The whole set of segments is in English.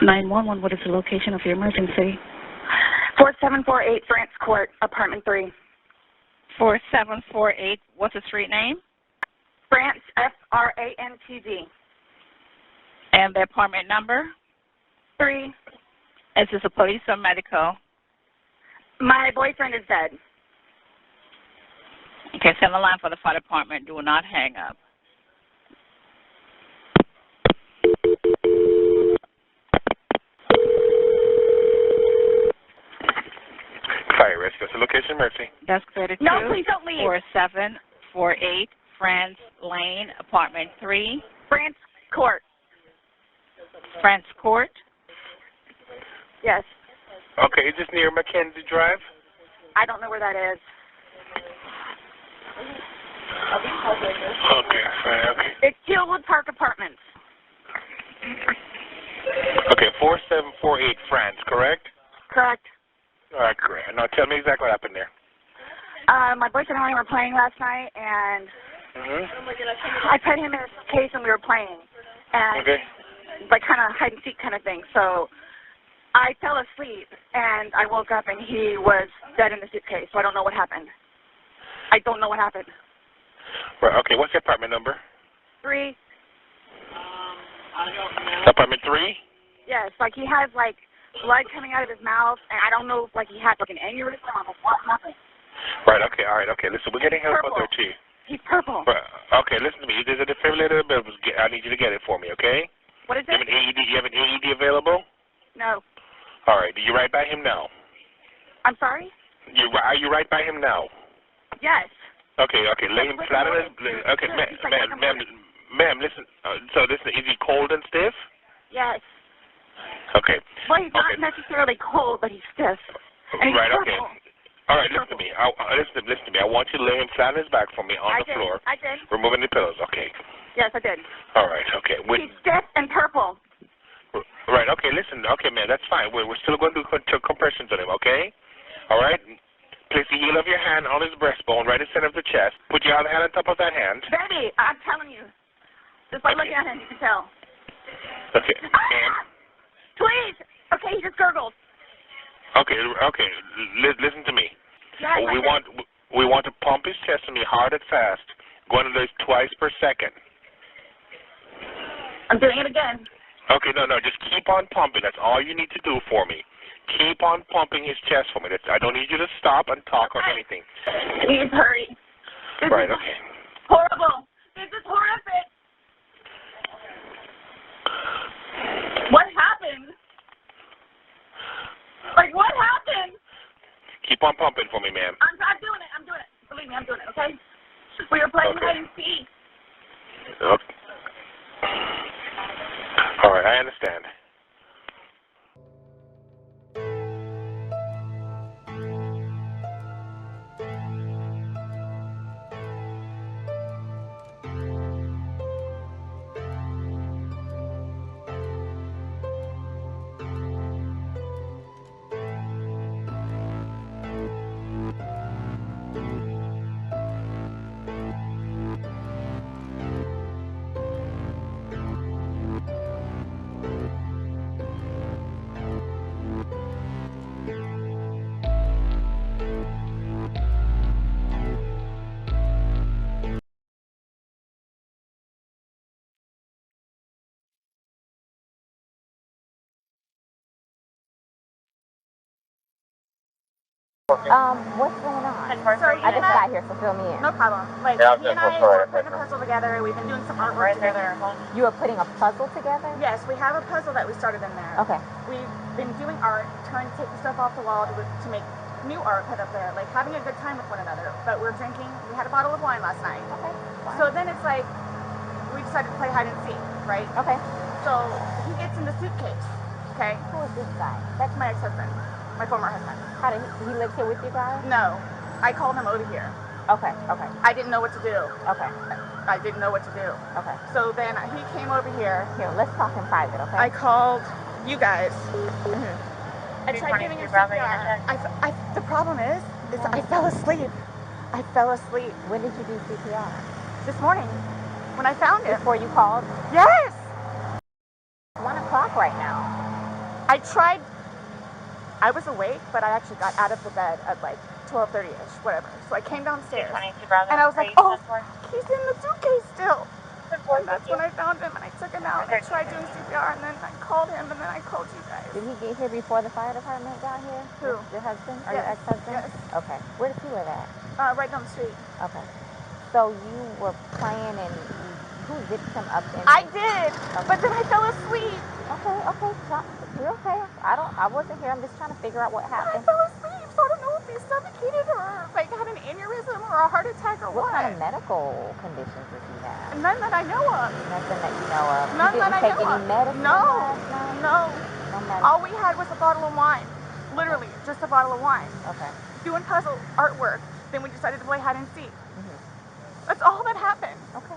911, what is the location of your emergency? 4748 France Court, apartment 3. 4748, what's the street name? France, F-R-A-N-T-Z. And the apartment number? 3. Is this a police or medical? My boyfriend is dead. Okay, send the line for the fire department. Do not hang up. Fire rescue. What's the location, Mercy? Desk 32. No, please don't leave. 4748 France Lane, apartment 3. France Court. France Court. Yes. Okay, is this near Mackenzie Drive? I don't know where that is. Okay, fine, okay. It's Tealwood Park Apartments. Okay, 4748 France, correct? Correct. All right, correct. Now tell me exactly what happened there. My boyfriend and I were playing last night, and I put him in his case and we were playing. And Okay. like kind of hide and seek kind of thing. So I fell asleep, and I woke up, and he was dead in the suitcase, so I don't know what happened. I don't know what happened. Right, okay, what's the apartment number? 3. Apartment 3? Yes, like he has like blood coming out of his mouth, and I don't know if like he had like an aneurysm or what happened. Right, okay, all right, okay. Listen, we're getting help out there too. He's purple. Right, okay, listen to me. There's a defibrillator available. I need you to get it for me, okay? What is You it? have an AED? You have an AED available? No. All right, are you right by him now? I'm sorry? Are you right by him now? Yes. Okay, lay him flat on his... Okay, ma'am, listen. So is he cold and stiff? Yes. Okay. Well, he's not necessarily cold, but he's stiff. And he's Right, purple. okay. All right, listen to me. Listen to me. I want you to lay him flat on his back for me on the floor. I did. Removing the pillows, okay. Yes, I did. All right, okay. He's stiff and purple. Right, okay, listen. Okay, man, that's fine. We're still going to do compressions on him, okay? All right? Place the heel of your hand on his breastbone, right in the center of the chest. Put your other hand on top of that hand. Baby, I'm telling you. Just by looking at him, you can tell. Okay. And? Please. Okay, he just gurgled. Okay. Listen to me. Yes, We want to pump his chest to me hard and fast, going to this twice per second. I'm doing it again. Okay, no, just keep on pumping. That's all you need to do for me. Keep on pumping his chest for me. I don't need you to stop and talk or anything. Please hurry. Right, okay. Horrible. This is horrific. What happened? Like, what happened? Keep on pumping for me, ma'am. I'm doing it. Believe me, I'm doing it, okay? We were playing hide and seek. Okay. All right, I understand. What's going on? I just got here, so fill me in. No problem. Like, he and I were putting a puzzle together. We've been doing some artwork together. You are putting a puzzle together? Yes, we have a puzzle that we started in there. Okay. We've been doing art, trying to take the stuff off the wall to make new art put up there, like having a good time with one another. But we're drinking. We had a bottle of wine last night. Okay. So then it's like, we decided to play hide and seek, right? Okay. So he gets in the suitcase, okay? Who is this guy? That's my ex-husband, my former husband. How did he live here with you guys? No, I called him over here. Okay. I didn't know what to do. Okay. I didn't know what to do. Okay. So then he came over here. Here, let's talk in private, okay? I called you guys. Mm-hmm. I tried giving him CPR. The problem is I fell asleep. When did you do CPR? This morning, when I found him. Before you called? Yes! 1 o'clock right now. I tried. I was awake, but I actually got out of the bed at like 12:30ish, whatever. So I came downstairs, and I was like, oh, he's in the suitcase still. And that's when I found him, and I took him out, and I tried doing CPR, and then I called him, and then I called you guys. Did he get here before the fire department got here? Who? Your husband or Yes. your ex-husband? Yes. Okay. Where does he live at? Right down the street. Okay. So you were playing and who zipped him up in? I did, but then I fell asleep. Okay. You're okay. I wasn't here. I'm just trying to figure out what I happened. fell asleep, so I don't know if he suffocated or like had an aneurysm or a heart attack or What kind of medical conditions does he have? None that I know of. Nothing that you know of. None You that I didn't take know any of. medicine No. last night? No. No medicine. All we had was a bottle of wine. Literally, just a bottle of wine. Okay. Doing puzzle artwork. Then we decided to play hide and seek. Mm-hmm. That's all that happened. Okay.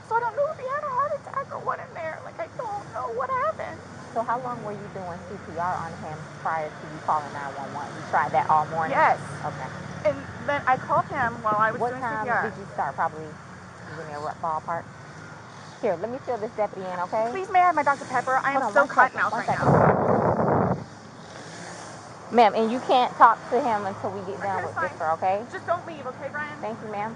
So I don't know if he had a heart attack or what in there. Like, I don't know what happened. So how long were you doing CPR on him prior to you calling 911? You tried that all morning? Yes. Okay. And then I called him while I was What doing time CPR. did you start? Probably, give me a rough ballpark. Here, let me fill this deputy in, okay? Please, may I have my Dr. Pepper? I am Hold on, so one cotton second, mouth one right second. now. Ma'am, and you can't talk to him until we get done Okay, with fine. this, sir, okay? Just don't leave, okay, Brian? Thank you, ma'am.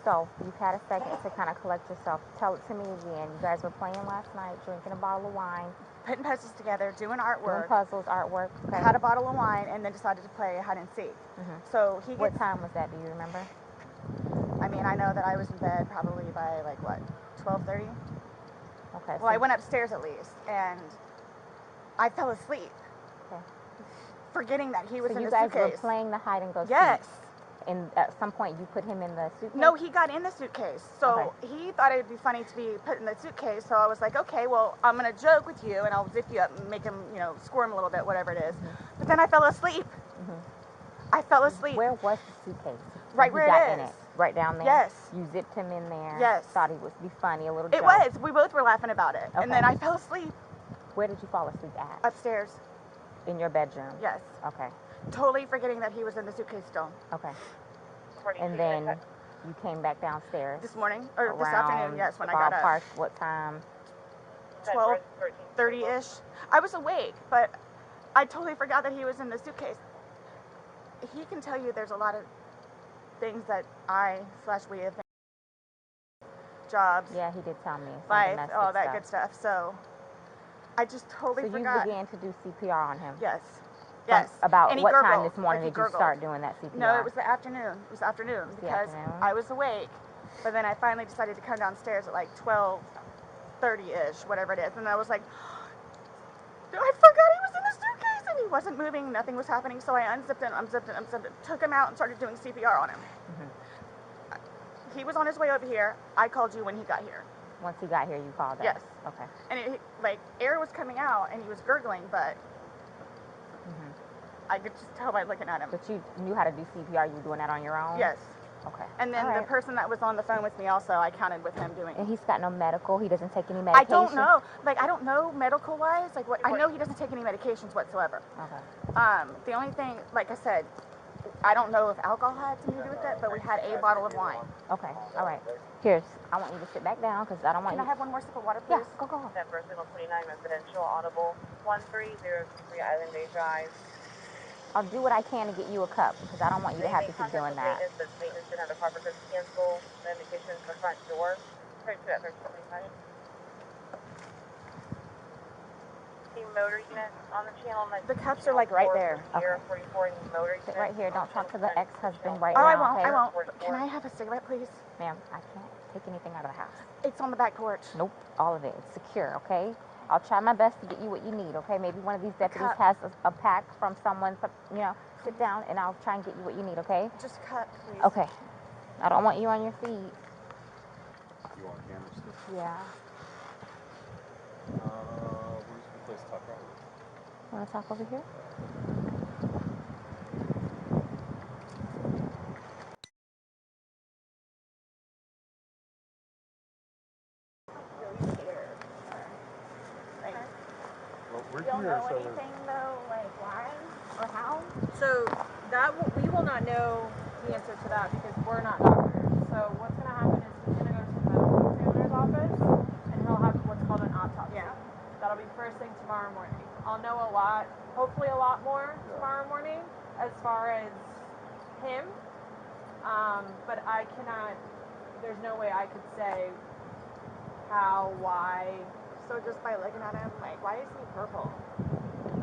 So, you've had a second to kind of collect yourself. Tell it to me again. You guys were playing last night, drinking a bottle of wine, Putting puzzles together, doing doing artwork. puzzles, artwork. Okay. Had a bottle of wine, and then decided to play hide and seek. Mhm. So he What gets, time was that? Do you remember? I mean, I know that I was in bed probably by like, what, 12:30? Okay. Well, I went upstairs at least, and I fell asleep. Okay. Forgetting that he was So in you the guys suitcase. were playing the hide and go seek. Yes. And at some point you put him in the suitcase? No, he got in the suitcase. So Okay. he thought it would be funny to be put in the suitcase. So I was like, okay, well, I'm going to joke with you and I'll zip you up and make him, squirm a little bit, whatever it is. Mm-hmm. But then I fell asleep. Mhm. I fell asleep. Where was the suitcase? Right When where he it got in is. it? Right down there? Yes. You zipped him in there? Yes. Thought he would be funny, a little It joke? was. We both were laughing about it. Okay. And then I fell asleep Where did you fall asleep at? upstairs. In your bedroom? Yes. Okay. Totally forgetting that he was in the suitcase still. Okay. And then you came back downstairs? This morning, or this around afternoon, yes, when I got up. ballpark, what time? 12:30-ish. I was awake, but I totally forgot that he was in the suitcase. He can tell you there's a lot of things that we have jobs, Yeah, he did tell me. Some life, domestic all that stuff. good stuff. So I just totally So you forgot. began to do CPR on him? Yes. Yes. About And he what time gurgled, this morning like he did you gurgled. start doing that CPR? No, it was the afternoon. It was afternoon The because afternoon? I was awake, but then I finally decided to come downstairs at like 12:30-ish, whatever it is, and I was like, I forgot he was in the suitcase, and he wasn't moving, nothing was happening, so I unzipped it, took him out and started doing CPR on him. Mm-hmm. He was on his way over here. I called you when he got here. Once he got here, you called us? Yes. Okay. And air was coming out, and he was gurgling, but Mm-hmm. I could just tell by looking at him. But you knew how to do CPR? You were doing that on your own? Yes. Okay. And then All the right. person that was on the phone with me also, I counted with him doing. And he's got no medical? He doesn't take any medication? I don't know. I don't know medical-wise. I know he doesn't take any medications whatsoever. Okay. The only thing, like I said, I don't know if alcohol had something to do with it, but we had a bottle of wine. Okay. All right. Here, I want you to sit back down because I don't want Can you... I have one more sip of water, please? Yeah, go. Denver, Signal 29, residential, audible, 1303 Island Bay Drive. I'll do what I can to get you a cup because I don't want you to have to keep doing that. Maintenance didn't have the proper cancel. The indication is the front door. 32 at 1325. The motor unit on the channel. The cups are like right there. Okay. 44 motor Sit right here. Don't talk to the ex-husband right Oh, now, I won't. okay? I won't. Can I have a cigarette, please? Ma'am, I can't take anything out of the house. It's on the back porch. Nope, all of it. It's secure, okay? I'll try my best to get you what you need, okay? Maybe one of these deputies cup. has a pack from someone, sit down and I'll try and get you what you need, okay? Just a cup, please. Okay. I don't want you on your feet. You want camera still? Yeah. Where's the place to talk about? Want to talk over here? Well, we're You don't here, know so anything though, like why or how? So we will not know the answer to that because we're not doctors. So what's going to happen is he's going to go to the medical examiner's office and he'll have what's called an autopsy hopefully a lot more tomorrow morning as far as him. But I cannot, there's no way I could say how, why. So just by looking at him, like, why is he purple?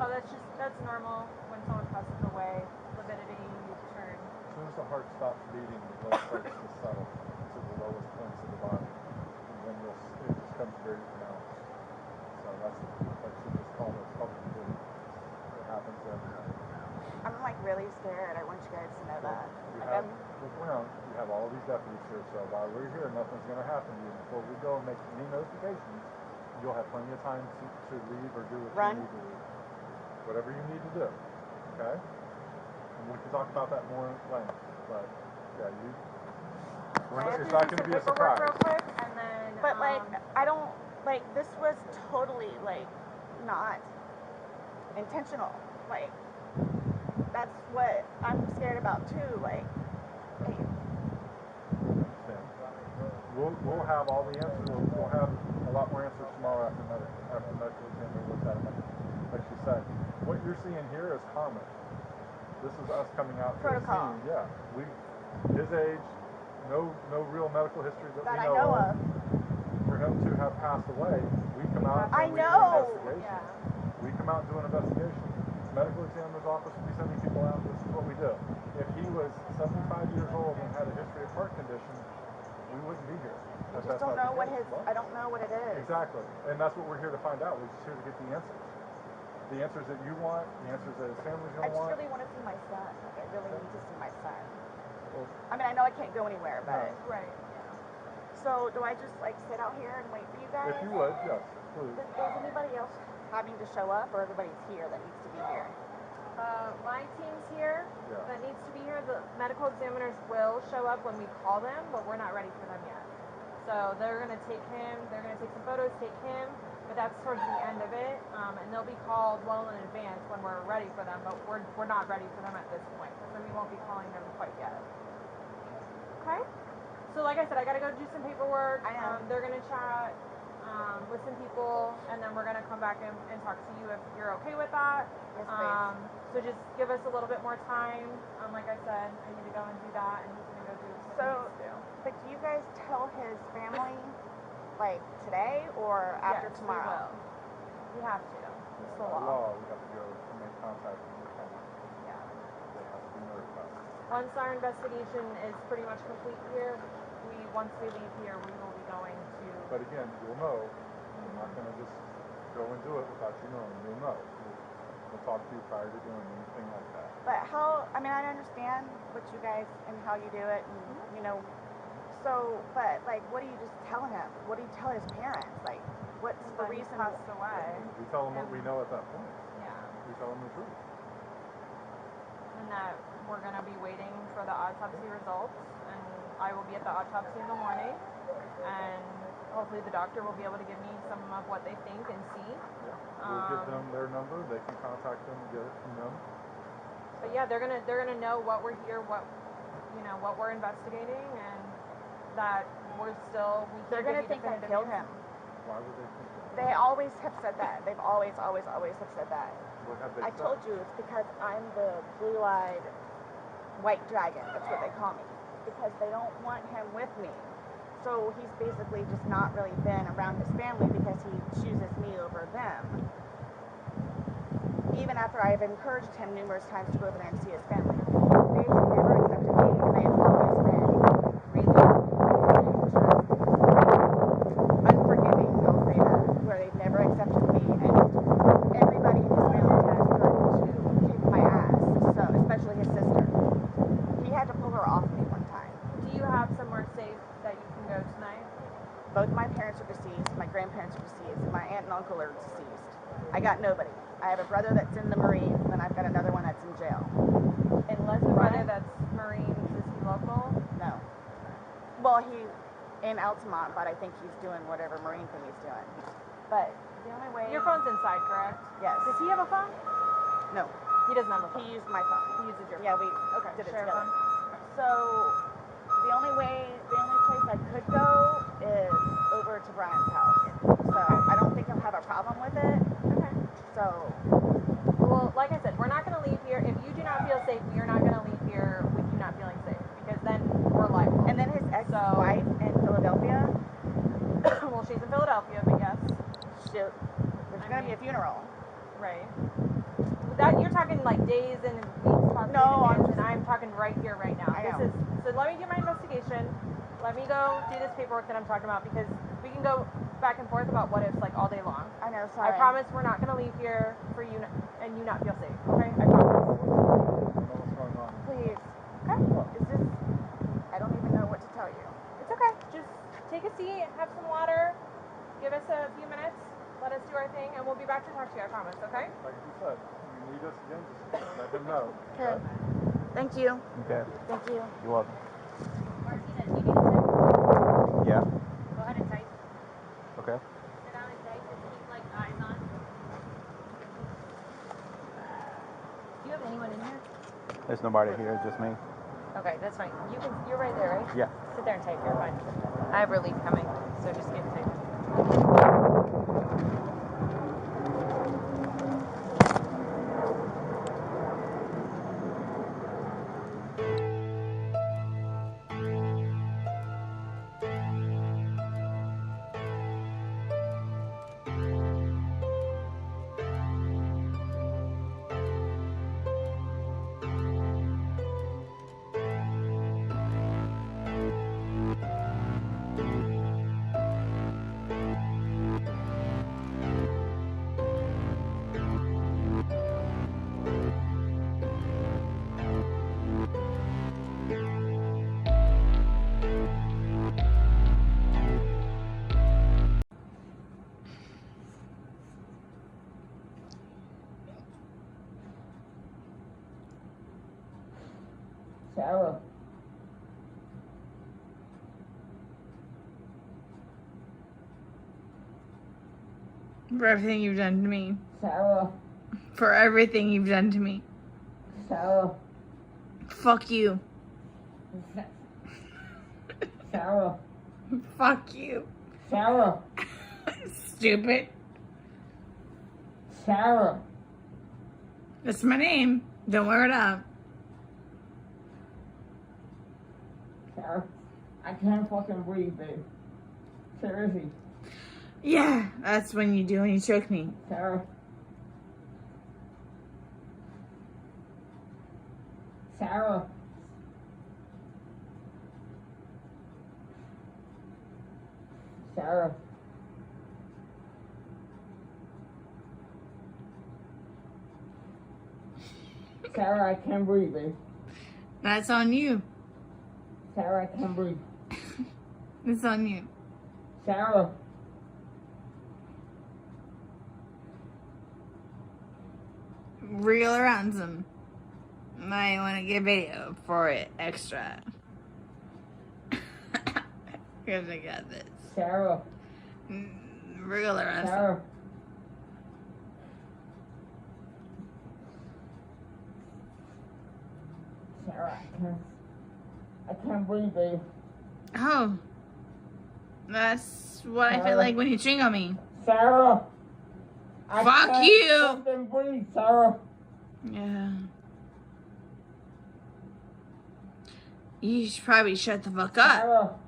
Oh, that's normal when someone passes away. Lividity, you turn. As soon as the heart stops beating, the blood starts to settle to the lowest points of the body, and then it just becomes very pronounced. So that's just called bleeding. It happens every night. I'm like really scared. I want you guys to know that. Look around. You have all these deputies here, so while we're here, nothing's going to happen to you. Before we go and make any notifications, you'll have plenty of time to leave or do what you need to do. Whatever you need to do. Okay? And we can talk about that more in length. But yeah, it's not going to be a surprise. Real quick, and then. But like, I don't like. This was totally like not intentional. Like, that's what I'm scared about too. Like, hey. We'll have all the answers. We'll have a lot more answers tomorrow after medical examiner looks at it. Like she said, what you're seeing here is common. This is us coming out to a scene. Yeah, his age, no real medical history that we know of. For him to have passed away, we come out and we do an investigation. Yeah. We come out and do an investigation. Medical examiner's office will be sending people out. This is what we do. If he was 75 years old and had a history of heart condition, we wouldn't be here. I just don't know what I don't know what it is. Exactly. And that's what we're here to find out. We're just here to get the answers. The answers that you want, the answers that his family's going to want. I just really want to see my son. Like, I really need to see my son. Well, I mean, I know I can't go anywhere, but... No. Right. So, do I just, like, sit out here and wait for you guys? If you would, yes, please. Is anybody else having to show up, or everybody's here that needs to be here? My team's here that needs to be here. The medical examiners will show up when we call them, but we're not ready for them yet. So they're going to take him, they're going to take some photos, take him, but that's towards the end of it. And they'll be called well in advance when we're ready for them, but we're not ready for them at this point. So we won't be calling them quite yet. Okay? So like I said, I got to go do some paperwork. They're going to chat with some people, and then we're going to come back and talk to you if you're okay with that. Yes, please. So just give us a little bit more time. Like I said, I need to go and do that, and he's going to go do what he needs to do. But do you guys tell his family, like, today or after tomorrow? We have to. It's the law. We have to go and make contact with the family. Yeah. They have to be notified. Once our investigation is pretty much complete here, once we leave here, we will be going to... But again, you'll know. We're not going to just go and do it without you knowing. You'll know. We'll talk to you prior to doing anything like that. But how, I mean, I understand what you guys and how you do it, and, you know, so, but, like, what do you just tell him? What do you tell his parents? Like, what's the reason? He passed away. We tell them what we know at that point. Yeah. We tell them the truth. And that we're going to be waiting for the autopsy results, and I will be at the autopsy in the morning, and hopefully the doctor will be able to give me some of what they think and see. Yeah. We'll give them their number. They can contact them and get it from them. But yeah, they're gonna know what we're here, what we're investigating, and that they're gonna think I killed him. Why would they think that? They always have said that. They've always have said that. What have they said? I told you it's because I'm the blue-eyed white dragon. That's what they call me. Because they don't want him with me. So he's basically just not really been around his family because he chooses me over them. Even after I've encouraged him numerous times to go over there and see his family. They've never accepted me, and they've always been really just unforgiving, I'll say that, where they've never accepted me, and everybody in his family has started to kick my ass, so especially his sister. He had to pull her off me one time. Do you have somewhere safe that you can go tonight? Both my parents are deceased, my grandparents are deceased, and my aunt and uncle are deceased. I got nobody. I have a brother that's in the Marines, and I've got another one that's in jail. Unless the brother that's Marines, is he local? No. Well, he's in Altamont, but I think he's doing whatever Marine thing he's doing. But the only way... Your phone's inside, correct? Yes. Does he have a phone? No. He doesn't have a phone? He used my phone. He uses your phone? Yeah, we did it together. So, the only place I could go is over to Brian's house. So, I don't think he'll have a problem with it. Okay. So, Well, like I said, we're not going to leave here. If you do not feel safe, we are not going to leave here with you not feeling safe, because then we're liable. And then his ex-wife in Philadelphia. Well, she's in Philadelphia, but yes. Shoot. There's going to be a funeral. Right. That you're talking like days and weeks, possibly and I'm talking right here, right now. So let me do my investigation. Let me go do this paperwork that I'm talking about, because we can go back and forth about what ifs like all day long. I know, sorry. I promise we're not going to leave here for you and you not feel safe, okay? I promise. Please. Okay. It's just, I don't even know what to tell you. It's okay. Just take a seat, have some water, give us a few minutes, let us do our thing, and we'll be back to talk to you, I promise, okay? Like you said, if you need us again, just let them know. Okay. Thank you. Okay. Thank you. You're welcome. Martina, do you need a type? Yeah. Go ahead and type. Okay. Sit down and type. Just keep like eyes on. Do you have anyone in here? There's nobody here, just me. Okay, that's fine. You're right there, right? Yeah. Sit there and type. You're fine. I have relief coming, so just get typed. Sarah. For everything you've done to me. Sarah. For everything you've done to me. Sarah. Fuck you. Sarah. Fuck you. Sarah. Stupid. Sarah. That's my name. Don't wear it up. Sarah. I can't fucking breathe, babe. Seriously. Yeah, that's when you do when you choke me. Sarah. Sarah. Sarah. Sarah, I can't breathe, babe. That's on you. Sarah, I can't breathe. It's on you. Sarah. Real or ransom. Might want to get video for it extra. Because I got this. Sarah. Real or ransom. Sarah. Sarah, I can't breathe, babe. Oh. That's what I feel like when you ching on me. Sarah. Fuck you. Fucking breathe, Sarah. Yeah. You should probably shut the fuck up. Sarah.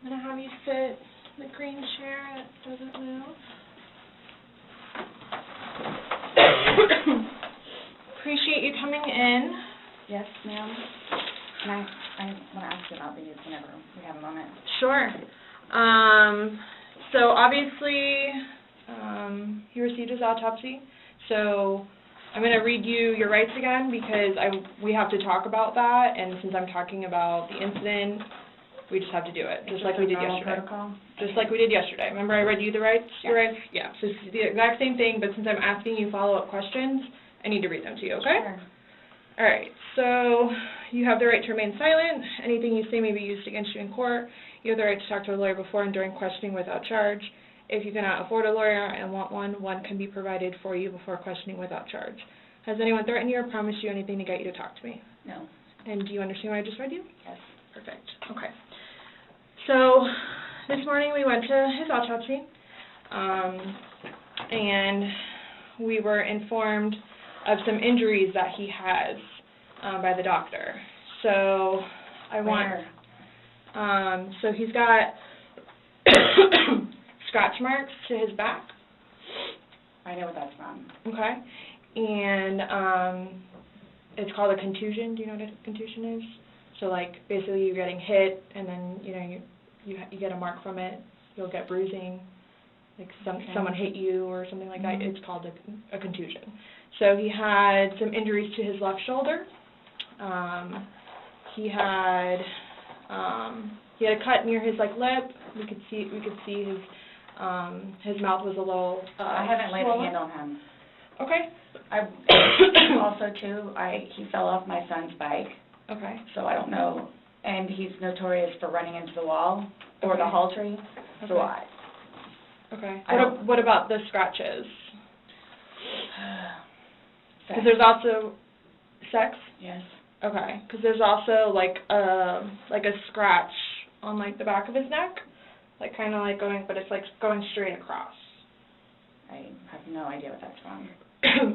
I'm going to have you sit in the green chair that doesn't move. Appreciate you coming in. Yes, ma'am. And I want to ask you about these whenever we have a moment. Sure. So obviously, he received his autopsy. So I'm going to read you your rights again because we have to talk about that, and since I'm talking about the incident, we just have to do it, just like we did yesterday. Protocol? Just like we did yesterday. Remember I read you the rights? Your rights? Yeah. So it's the exact same thing, but since I'm asking you follow-up questions, I need to read them to you, okay? Sure. All right. So you have the right to remain silent. Anything you say may be used against you in court. You have the right to talk to a lawyer before and during questioning without charge. If you cannot afford a lawyer and want one can be provided for you before questioning without charge. Has anyone threatened you or promised you anything to get you to talk to me? No. And do you understand what I just read you? Yes. Perfect. Okay. So this morning we went to his autopsy, and we were informed of some injuries that he has by the doctor. So I want, so he's got scratch marks to his back. I know what that's from. Okay. And it's called a contusion. Do you know what a contusion is? So like basically you're getting hit and then you get a mark from it. You'll get bruising, like someone hit you or something like that. It's called a contusion. So he had some injuries to his left shoulder. He had a cut near his lip. We could see his mouth was a little I haven't laid swollen. a hand on him. Okay. Also too, he fell off my son's bike. Okay. So I don't know, and he's notorious for running into the wall or the hall tree. Okay. So Okay. What about the scratches? Because there's also sex. Yes. Okay. Because there's also like a scratch on the back of his neck, kind of going, but it's going straight across. I have no idea what that's from.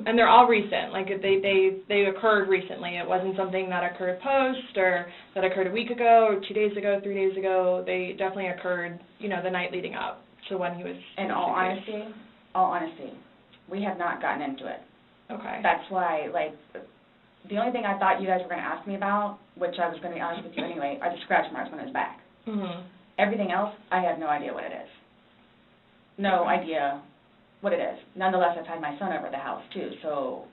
And they're all recent. They occurred recently. It wasn't something that occurred post or that occurred a week ago or 2 days ago, 3 days ago. They definitely occurred, the night leading up to when he was. In all honesty, we have not gotten into it. Okay. That's why, the only thing I thought you guys were going to ask me about, which I was going to be honest with you anyway, are the scratch marks on his back. Mhm. Everything else, I have no idea what it is. No idea what it is. Nonetheless, I've had my son over the house too, so.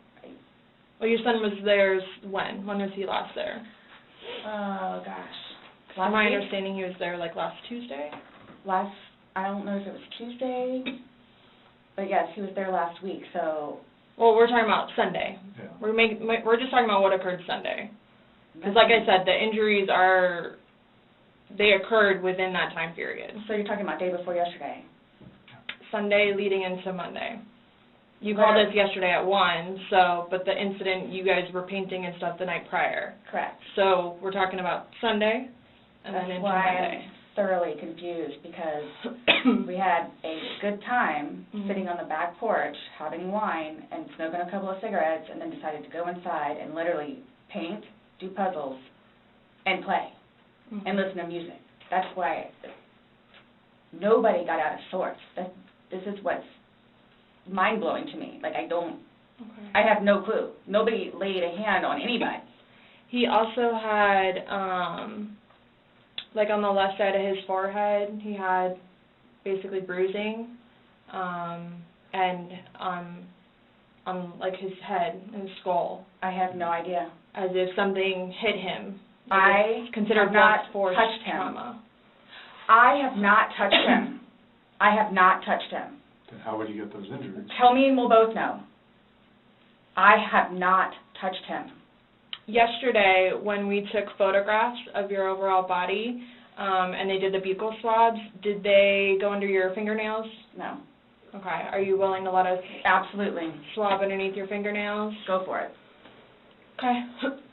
Well, your son was there when? When was he last there? Oh gosh. From my understanding, he was there last Tuesday. I don't know if it was Tuesday, but yes, he was there last week. So. Well, we're talking about Sunday. Yeah. We're just talking about what occurred Sunday. Because, like I said, the injuries they occurred within that time period. So you're talking about day before yesterday. Sunday leading into Monday. You called us yesterday at 1, but the incident, you guys were painting and stuff the night prior. Correct. So we're talking about Sunday and That's then into why Monday. I'm thoroughly confused because we had a good time sitting on the back porch having wine and smoking a couple of cigarettes and then decided to go inside and literally paint, do puzzles, and play and listen to music. That's why nobody got out of sorts. This is what's mind-blowing to me. I have no clue. Nobody laid a hand on anybody. He also had, on the left side of his forehead, he had basically bruising, and on his head and his skull. I have no idea. As if something hit him. I considered have not force touched him. trauma. I have not touched him. I have not touched him. Then how would you get those injuries? Tell me and we'll both know. I have not touched him. Yesterday, when we took photographs of your overall body, and they did the buccal swabs, did they go under your fingernails? No. Okay. Are you willing to let us Absolutely. swab underneath your fingernails? Go for it. Okay.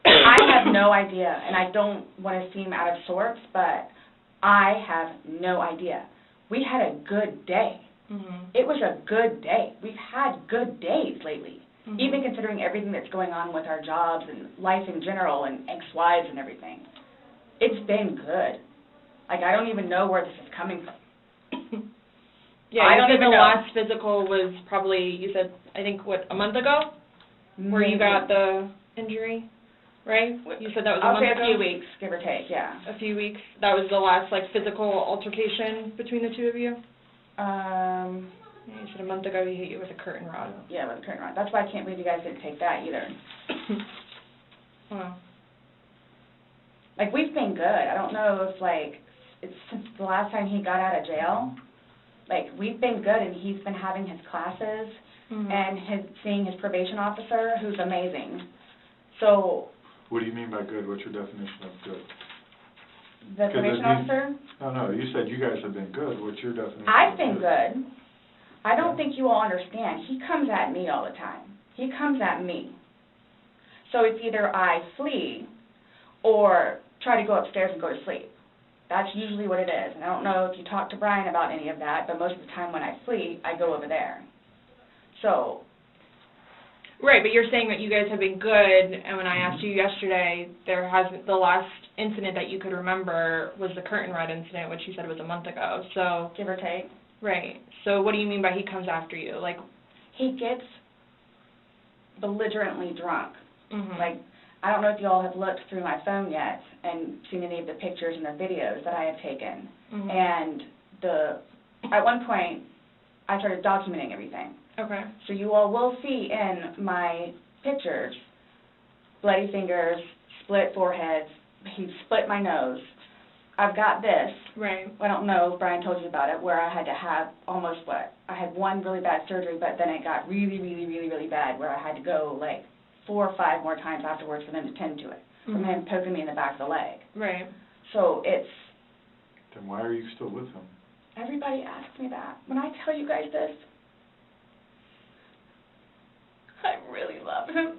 I have no idea, and I don't want to seem out of sorts, but I have no idea. We had a good day. It was a good day. We've had good days lately, even considering everything that's going on with our jobs and life in general and ex-wives and everything. It's been good. I don't even know where this is coming from. Yeah, I don't you said even the know. last physical was probably, you said, I think, a month ago? Where you got the injury, right? You said that was a month ago? I'll say a few weeks, give or take, yeah. A few weeks. That was the last, physical altercation between the two of you? And you said a month ago he hit you with a curtain rod. Yeah, with a curtain rod. That's why I can't believe you guys didn't take that either. Wow. Like, we've been good. I don't know if, like, it's since the last time he got out of jail. Like, we've been good, and he's been having his classes and seeing his probation officer, who's amazing. So... What do you mean by good? What's your definition of good? The probation officer? No, you said you guys have been good. What's your definition I've of been good. I don't think you all understand. He comes at me all the time. He comes at me. So it's either I flee or try to go upstairs and go to sleep. That's usually what it is. And I don't know if you talked to Brian about any of that, but most of the time when I flee, I go over there. So... Right, but you're saying that you guys have been good, and when I asked you yesterday, there hasn't, the last incident that you could remember was the curtain rod incident, which you said was a month ago, so... Give or take. Right. So what do you mean by he comes after you? Like... He gets belligerently drunk. Like, I don't know if you all have looked through my phone yet and seen any of the pictures and the videos that I have taken. And at one point, I started documenting everything. Okay. So you all will see in my pictures bloody fingers, split foreheads, he split my nose. I've got this. Right. I don't know if Brian told you about it, where I had to have almost I had one really bad surgery, but then it got really, really, really, really bad, where I had to go like 4 or 5 more times afterwards for them to tend to it, from him poking me in the back of the leg. Right. So it's... Then why are you still with him? Everybody asks me that. When I tell you guys this, I really love him,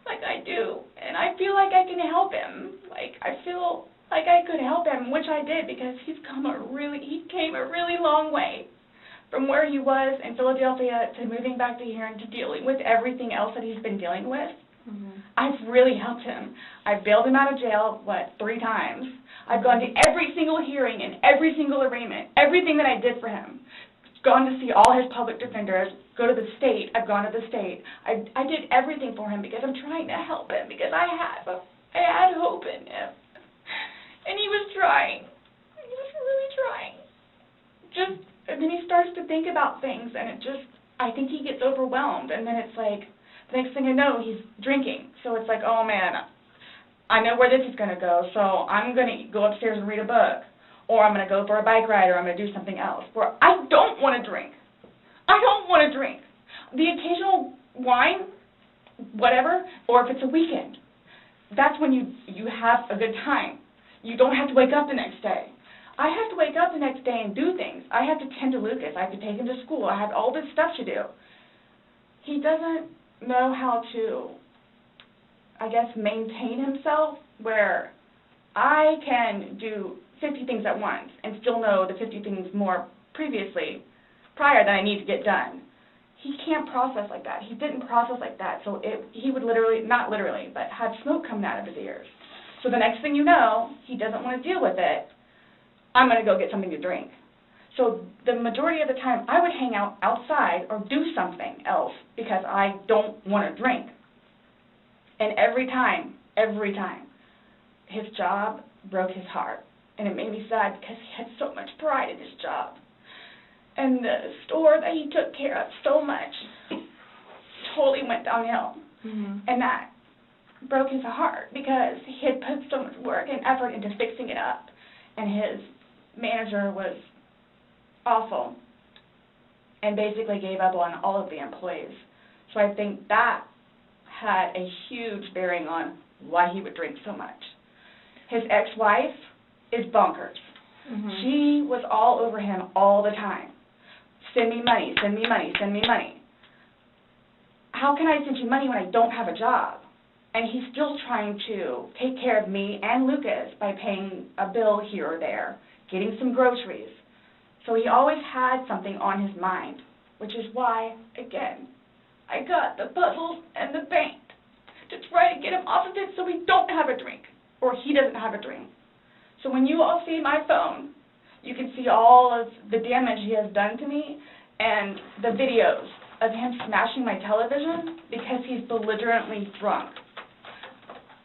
like I do, and I feel like I can help him. Like, I feel like I could help him, which I did, because he came a really long way from where he was in Philadelphia to moving back to here and to dealing with everything else that he's been dealing with. I've really helped him. I've bailed him out of jail, 3 times. I've gone to every single hearing and every single arraignment, everything that I did for him. Gone to see all his public defenders, go to the state. I've gone to the state. I did everything for him because I'm trying to help him, because I had hope in him. And he was trying. He was really trying. And then he starts to think about things, and I think he gets overwhelmed, and then it's like, the next thing I know, he's drinking. So it's like, oh man, I know where this is going to go, so I'm going to go upstairs and read a book, or I'm going to go for a bike ride, or I'm going to do something else. Where I don't want to drink. I don't want to drink. The occasional wine, whatever, or if it's a weekend, that's when you have a good time. You don't have to wake up the next day. I have to wake up the next day and do things. I have to tend to Lucas. I have to take him to school. I have all this stuff to do. He doesn't know how to, I guess, maintain himself, where I can do 50 things at once and still know the 50 things more prior that I need to get done. He can't process like that. He didn't process like that, so he would literally, not literally, but have smoke coming out of his ears. So the next thing you know, he doesn't want to deal with it. I'm going to go get something to drink. So the majority of the time, I would hang out outside or do something else because I don't want to drink. And every time, his job broke his heart. And it made me sad because he had so much pride in his job. And the store that he took care of so much totally went downhill. And that broke his heart because he had put so much work and effort into fixing it up. And his manager was awful and basically gave up on all of the employees. So I think that had a huge bearing on why he would drink so much. His ex-wife is bonkers. She was all over him all the time. Send me money, send me money, send me money. How can I send you money when I don't have a job? And he's still trying to take care of me and Lucas by paying a bill here or there, getting some groceries. So he always had something on his mind, which is why, again, I got the puzzles and the paint to try to get him off of it so we don't have a drink, or he doesn't have a drink. So when you all see my phone, you can see all of the damage he has done to me and the videos of him smashing my television because he's belligerently drunk.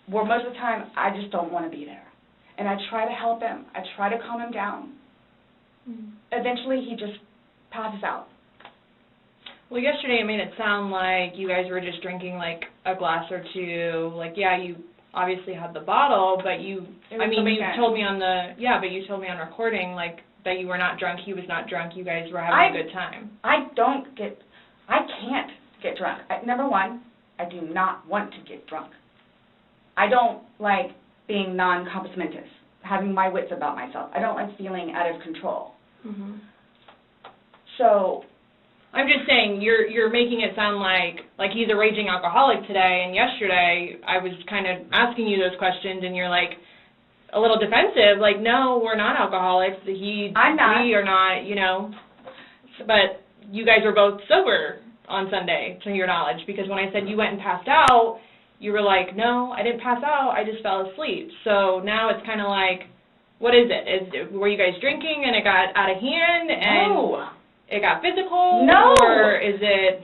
Where most of the time, I just don't want to be there. And I try to help him. I try to calm him down. Eventually, he just passes out. Well, yesterday it made it sound like you guys were just drinking like a glass or two. Like, yeah, you obviously had the bottle, but you told me on recording like that you were not drunk, he was not drunk, you guys were having a good time. I can't get drunk. Number one, I do not want to get drunk. I don't like being non-compos mentis, having my wits about myself. I don't like feeling out of control. Mm-hmm. So I'm just saying you're making it sound like he's a raging alcoholic today, and yesterday I was kind of asking you those questions, and you're like a little defensive, like, no, we're not alcoholics. I'm not. We are not, you know. But you guys were both sober on Sunday, to your knowledge, because when I said you went and passed out, you were like, no, I didn't pass out, I just fell asleep. So now it's kind of like, what is it? Were you guys drinking and it got out of hand and it got physical? No. Or is it...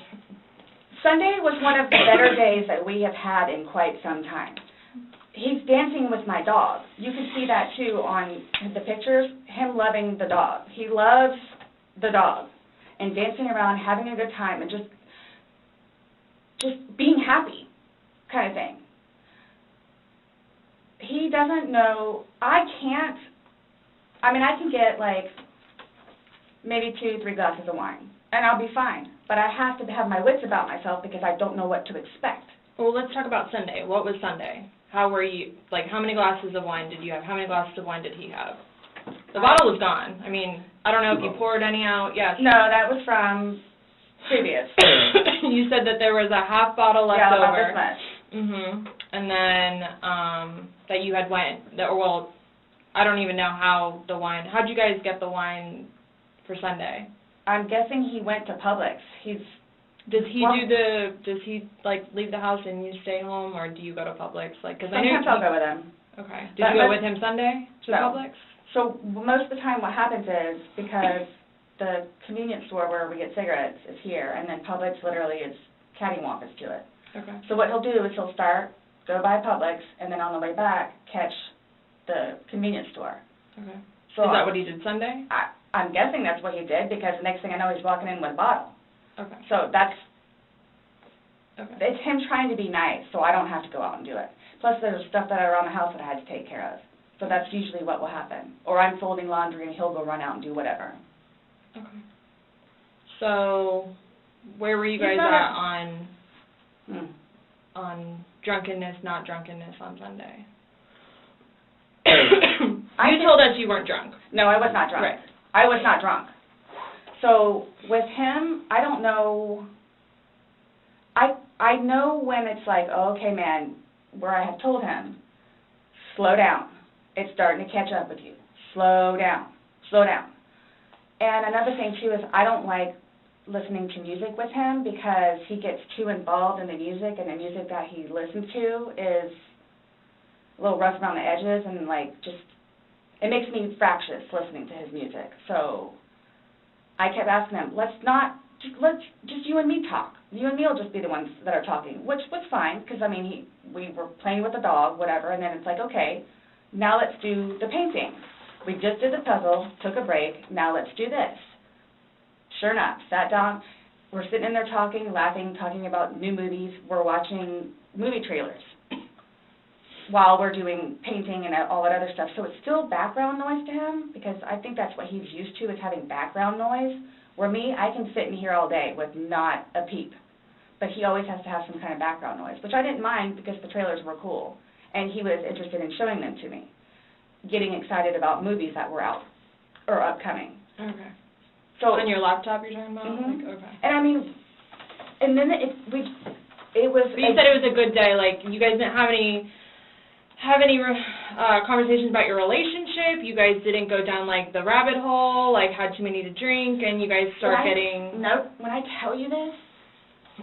Sunday was one of the better days that we have had in quite some time. He's dancing with my dog. You can see that, too, on the pictures, him loving the dog. He loves the dog and dancing around, having a good time, and just being happy kind of thing. He doesn't know. I can get, like, maybe 2-3 glasses of wine, and I'll be fine. But I have to have my wits about myself because I don't know what to expect. Well, let's talk about Sunday. What was Sunday? How were you, like, how many glasses of wine did you have? How many glasses of wine did he have? The bottle was gone. I mean, I don't know if you poured any out. Yes. No, that was from previous. You said that there was a half bottle left over. Yeah, about this much. Mm-hmm. And then that you had I don't even know how how'd you guys get the wine for Sunday? I'm guessing he went to Publix. Does he leave the house and you stay home, or do you go to Publix? Sometimes I'll go with him. Okay. Did you go with him Sunday to Publix? So most of the time what happens is, because the convenience store where we get cigarettes is here, and then Publix literally is cattywampus to it. Okay. So what he'll do is he'll go by Publix, and then on the way back catch the convenience store. Okay. So is that what he did Sunday? I'm guessing that's what he did, because the next thing I know he's walking in with a bottle. Okay. So it's him trying to be nice, so I don't have to go out and do it. Plus there's stuff that are around the house that I had to take care of. So that's usually what will happen. Or I'm folding laundry and he'll go run out and do whatever. Okay. So where were you guys at on drunkenness, not drunkenness on Sunday? You told us you weren't drunk. No, I was not drunk. Right. I was not drunk. So with him, I don't know. I know when it's like, oh, okay, man, where I have told him, slow down. It's starting to catch up with you. Slow down. Slow down. And another thing, too, is I don't like listening to music with him because he gets too involved in the music, and the music that he listens to is a little rough around the edges, and, it makes me fractious listening to his music. So I kept asking him, let's just you and me talk. You and me will just be the ones that are talking, which was fine because, we were playing with the dog, whatever, and then it's like, okay, now let's do the painting. We just did the puzzle, took a break, now let's do this. Sure enough, sat down, we're sitting in there talking, laughing, talking about new movies. We're watching movie trailers while we're doing painting and all that other stuff. So it's still background noise to him because I think that's what he's used to, is having background noise. Where me, I can sit in here all day with not a peep. But he always has to have some kind of background noise, which I didn't mind because the trailers were cool. And he was interested in showing them to me, getting excited about movies that were out or upcoming. Okay. So on your laptop you're talking about? Mm-hmm. Okay. And and then it was... But you said it was a good day, you guys didn't have any conversations about your relationship? You guys didn't go down, the rabbit hole, had too many to drink, and you guys getting... No, when I tell you this,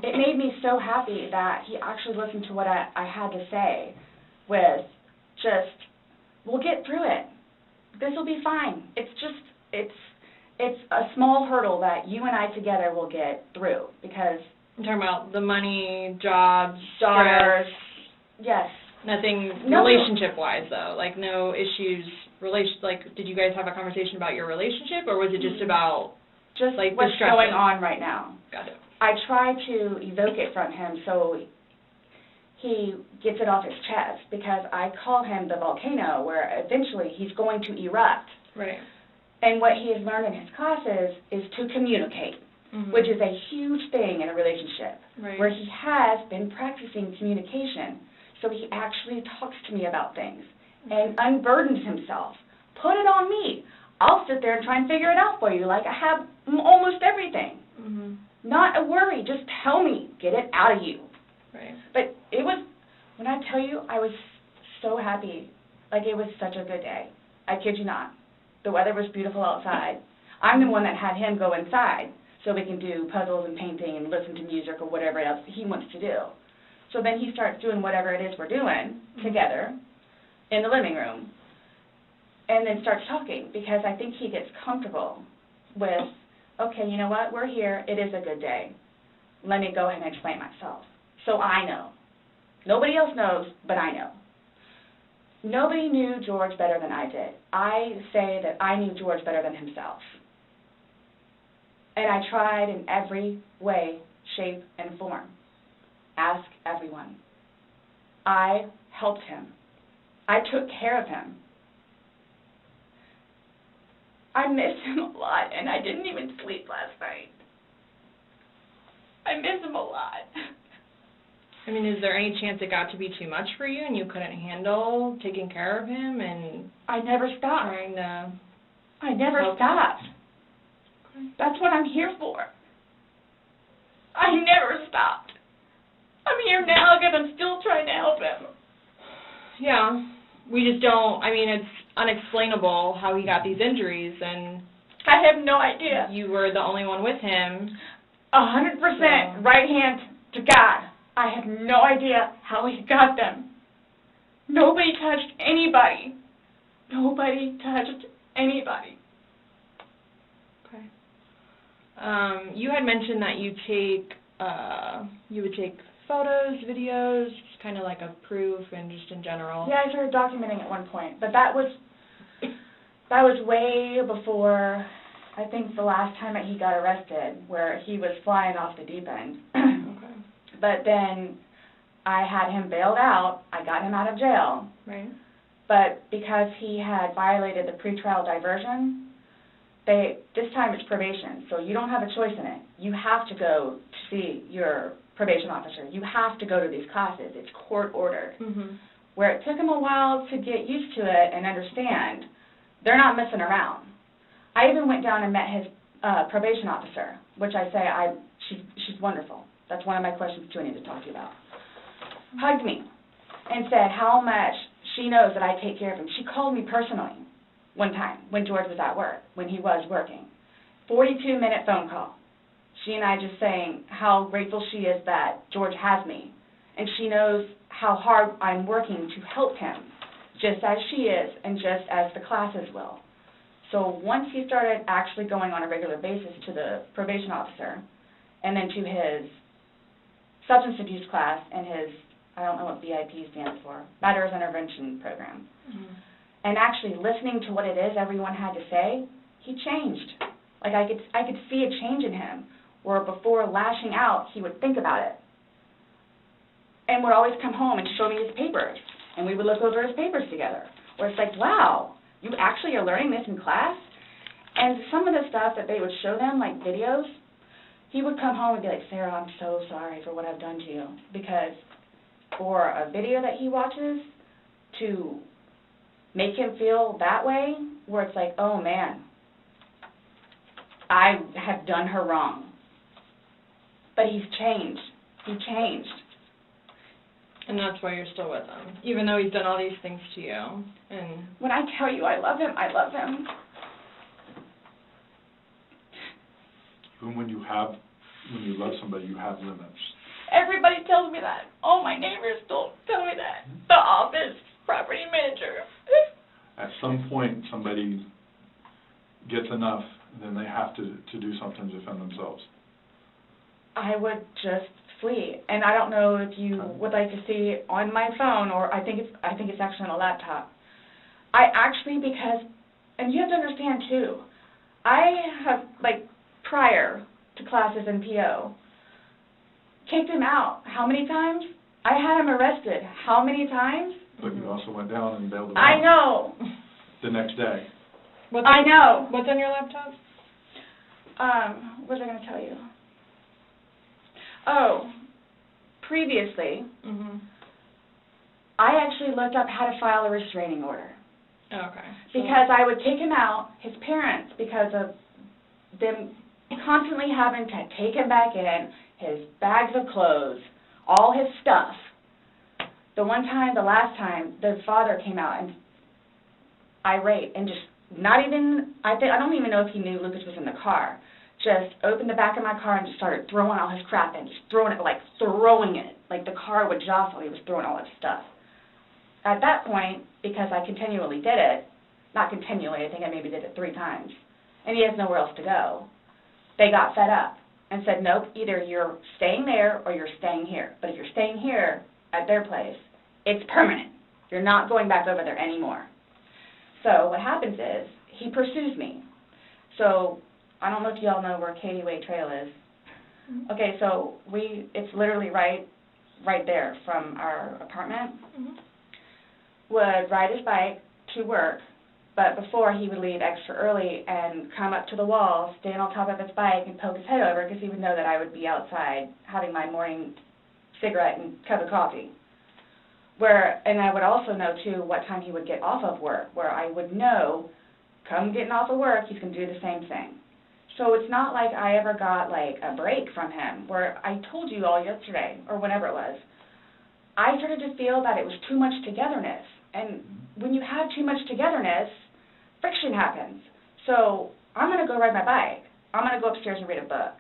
it made me so happy that he actually listened to what I had to say with we'll get through it. This will be fine. It's a small hurdle that you and I together will get through because... I'm talking about the money, jobs, daughters, stress. Yes. Nothing relationship-wise, though? No issues, did you guys have a conversation about your relationship, or was it just about Just like what's distressing. going on right now. Got it. I try to evoke it from him so he gets it off his chest, because I call him the volcano where eventually he's going to erupt. Right. And what he has learned in his classes is to communicate, which is a huge thing in a relationship, where he has been practicing communication. So he actually talks to me about things and unburdens himself. Put it on me. I'll sit there and try and figure it out for you, like I have almost everything. Not a worry. Just tell me. Get it out of you. Right. But it was, when I tell you, I was so happy. Like, it was such a good day. I kid you not. The weather was beautiful outside. I'm the one that had him go inside so we can do puzzles and painting and listen to music or whatever else he wants to do. So then he starts doing whatever it is we're doing together in the living room, and then starts talking, because I think he gets comfortable with, okay, you know what, we're here, it is a good day. Let me go ahead and explain myself. So I know. Nobody else knows, but I know. Nobody knew George better than I did. I say that I knew George better than himself. And I tried in every way, shape, and form. Ask everyone. I helped him. I took care of him. I miss him a lot, and I didn't even sleep last night. I miss him a lot. I mean, is there any chance it got to be too much for you and you couldn't handle taking care of him and I never stopped. trying to I never help stopped. him? That's what I'm here for. I never stopped. I'm here now because I'm still trying to help him. Yeah. We just don't, I mean, it's unexplainable how he got these injuries, and I have no idea. you were the only one with him. 100% right hand to God. I have no idea how he got them. Nobody touched anybody. Nobody touched anybody. Okay. You had mentioned that you would take photos, videos, just kind of like a proof and just in general. Yeah, I started documenting at one point, but that was way before, I think, the last time that he got arrested, where he was flying off the deep end. Okay. But then I had him bailed out. I got him out of jail. Right. But because he had violated the pretrial diversion, this time it's probation, so you don't have a choice in it. You have to go to see your probation officer. You have to go to these classes. It's court-ordered. Where it took him a while to get used to it and understand, they're not messing around. I even went down and met his probation officer, which I say she's wonderful. That's one of my questions too I need to talk to you about. Hugged me and said how much she knows that I take care of him. She called me personally one time when George was at work, when he was working. 42-minute phone call. She and I just saying how grateful she is that George has me. And she knows how hard I'm working to help him, just as she is and just as the classes will. So once he started actually going on a regular basis to the probation officer and then to his substance abuse class and his, I don't know what BIP stands for, Matters Intervention Program, and actually listening to what it is everyone had to say, he changed. Like I could see a change in him, where before lashing out, he would think about it. And would always come home and show me his papers, and we would look over his papers together, where it's like, wow, you actually are learning this in class? And some of the stuff that they would show them, like videos, he would come home and be like, Sarah, I'm so sorry for what I've done to you. Because for a video that he watches to make him feel that way, where it's like, oh man, I have done her wrong. But he's changed. He changed. And that's why you're still with him, even though he's done all these things to you. And when I tell you I love him, I love him. Even when you love somebody, you have limits. Everybody tells me that. All my neighbors don't tell me that. The office, property manager. At some point, somebody gets enough, then they have to do something to defend themselves. I would just flee. And I don't know if you would like to see on my phone, or I think it's actually on a laptop. I actually, because, and you have to understand too, I have like prior to classes and PO. Kicked him out. How many times? I had him arrested. How many times? But you also went down and bailed him I out know. the next day. I know. What's on your laptop? What was I going to tell you? Oh, previously, I actually looked up how to file a restraining order. Okay. Because I would kick him out, his parents, because of them constantly having to take him back in, his bags of clothes, all his stuff. The last time, the father came out and irate and just not even, I don't even know if he knew Lucas was in the car, just opened the back of my car and just started throwing all his crap in, just throwing it, like the car would jostle, he was throwing all his stuff. At that point, because I continually did it, not continually, I think I maybe did it 3 times, and he has nowhere else to go, they got fed up and said, nope, either you're staying there or you're staying here. But if you're staying here at their place, it's permanent. You're not going back over there anymore. So what happens is he pursues me. So I don't know if you all know where Katie Way Trail is. Okay, so it's literally right there from our apartment. Would ride his bike to work, but before he would leave extra early and come up to the wall, stand on top of his bike and poke his head over because he would know that I would be outside having my morning cigarette and cup of coffee. And I would also know, too, what time he would get off of work, where I would know, come getting off of work, he's going to do the same thing. So it's not like I ever got, like, a break from him, where I told you all yesterday, or whenever it was, I started to feel that it was too much togetherness. And when you have too much togetherness, friction happens. So I'm going to go ride my bike. I'm going to go upstairs and read a book.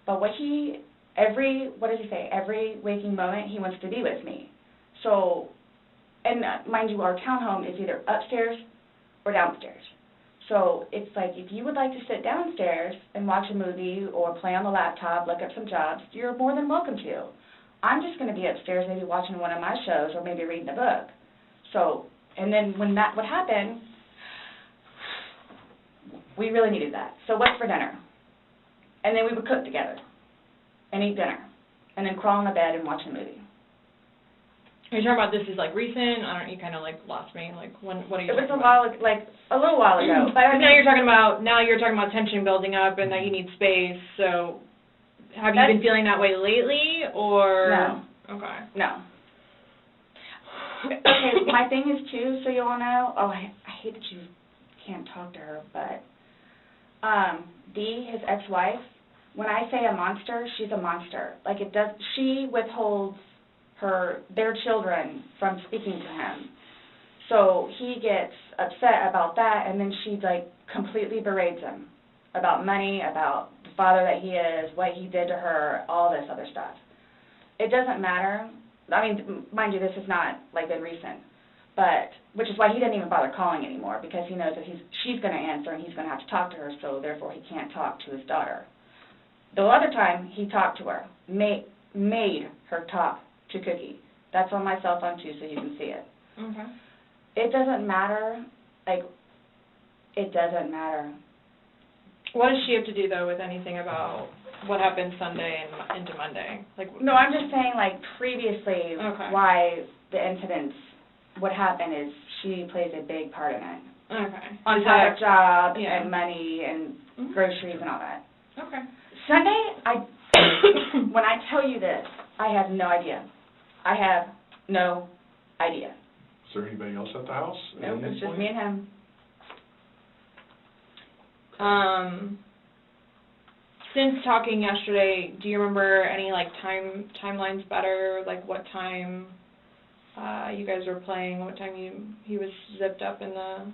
But every waking moment, he wants to be with me. So, and mind you, our townhome is either upstairs or downstairs. So it's like, if you would like to sit downstairs and watch a movie or play on the laptop, look up some jobs, you're more than welcome to. I'm just going to be upstairs maybe watching one of my shows or maybe reading a book. So, and then when that would happen, we really needed that. So what's for dinner? And then we would cook together and eat dinner and then crawl in the bed and watch a movie. Are you talking about this is like recent? You kind of like lost me. Like what are you talking about? It was a little while ago. But now you're talking about tension building up and that you need space. So have you been feeling that way lately or? No. Okay. No. Okay, my thing is, too, so you all know, I hate that you can't talk to her, but Dee, his ex-wife, when I say a monster, she's a monster. Like, she withholds their children from speaking to him. So he gets upset about that, and then she, like, completely berates him about money, about the father that he is, what he did to her, all this other stuff. It doesn't matter. I mean, mind you, this has not, like, been recent, but, which is why he didn't even bother calling anymore, because he knows that she's going to answer and he's going to have to talk to her, so therefore he can't talk to his daughter. The other time he talked to her, made her talk to Cookie. That's on my cell phone, too, so you can see it. Okay. It doesn't matter, like, it doesn't matter. What does she have to do, though, with anything about what happened Sunday and into Monday? No, I'm just saying, like, previously, why the incidents would happen is she plays a big part in it. Okay. On top of jobs and money and groceries and all that. Okay. Sunday, when I tell you this, I have no idea. I have no idea. Is there anybody else at the house? Nope, it's just me and him. Since talking yesterday, do you remember any like timelines better? Like what time you guys were playing? What time he was zipped up in the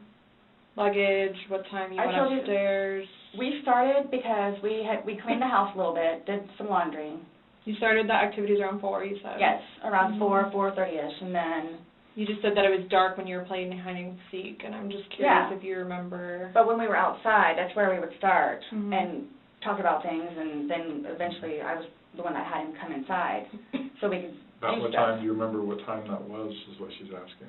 luggage? What time you went upstairs? We started because we cleaned the house a little bit, did some laundry. You started the activities around 4, you said? Yes, around 4:30ish, and then. You just said that it was dark when you were playing hide and seek, and I'm just curious if you remember. But when we were outside, that's where we would start and talk about things, and then eventually I was the one that had him come inside so we could About what time, do you remember what time that was, is what she's asking?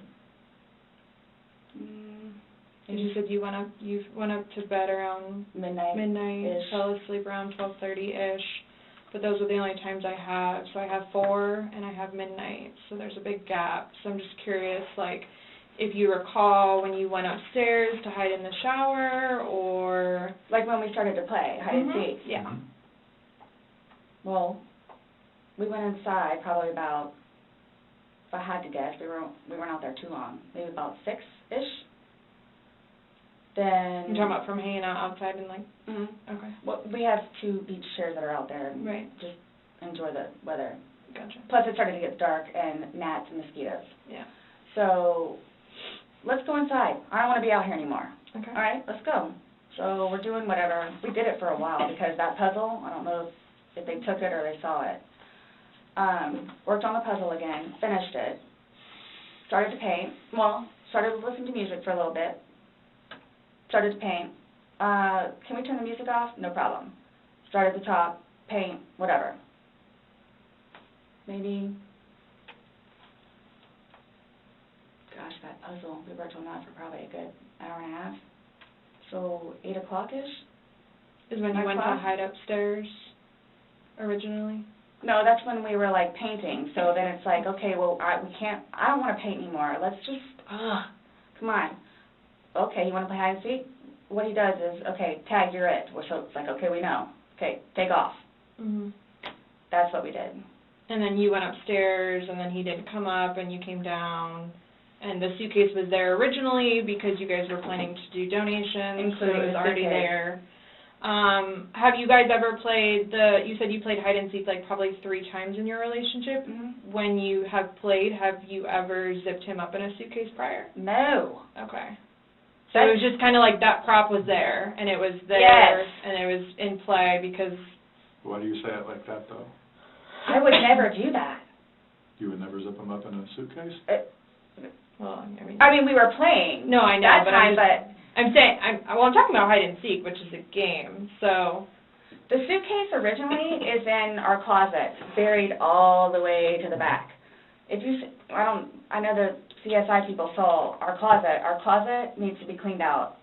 And you said you went up to bed around midnight, fell asleep around 12:30-ish. But those are the only times I have. So I have 4 and I have midnight. So there's a big gap. So I'm just curious, like, if you recall when you went upstairs to hide in the shower, or like when we started to play hide and seek. Yeah. Well, we went inside probably about, if I had to guess, we weren't out there too long. Maybe about 6-ish. Then You're talking about from hanging out outside and like. Okay. Well, we have 2 beach chairs that are out there and just enjoy the weather. Gotcha. Plus, it started to get dark and gnats and mosquitoes. Yeah. So let's go inside. I don't want to be out here anymore. Okay. All right, let's go. So we're doing whatever. We did it for a while because that puzzle, I don't know if they took it or they saw it. Worked on the puzzle again, finished it, started to paint. Well, started to listen to music for a little bit. Started to paint. Can we turn the music off? No problem. Start at the top, paint, whatever. Maybe, gosh, that puzzle, we worked on that for probably a good hour and a half. So 8 o'clock-ish? Is when you went to hide upstairs originally? No, that's when we were like painting. So then it's like, okay, well, I don't want to paint anymore. Let's just, come on. Okay, you want to play hide and seek? What he does is, okay, tag, you're it. So it's like, okay, we know. Okay, take off. That's what we did. And then you went upstairs, and then he didn't come up, and you came down, and the suitcase was there originally because you guys were planning to do donations, so it was already there. Have you guys ever played you said you played hide and seek like probably 3 times in your relationship. When you have played, have you ever zipped him up in a suitcase prior? No. Okay. So it was just kind of like that prop was there, and it was there, and it was in play because... Why do you say it like that, though? I would never do that. You would never zip them up in a suitcase? Well, I mean, we were playing. No, I know, that but time, I'm talking about hide and seek, which is a game, so... The suitcase originally is in our closet, buried all the way to the back. If you, I know the CSI people saw our closet. Our closet needs to be cleaned out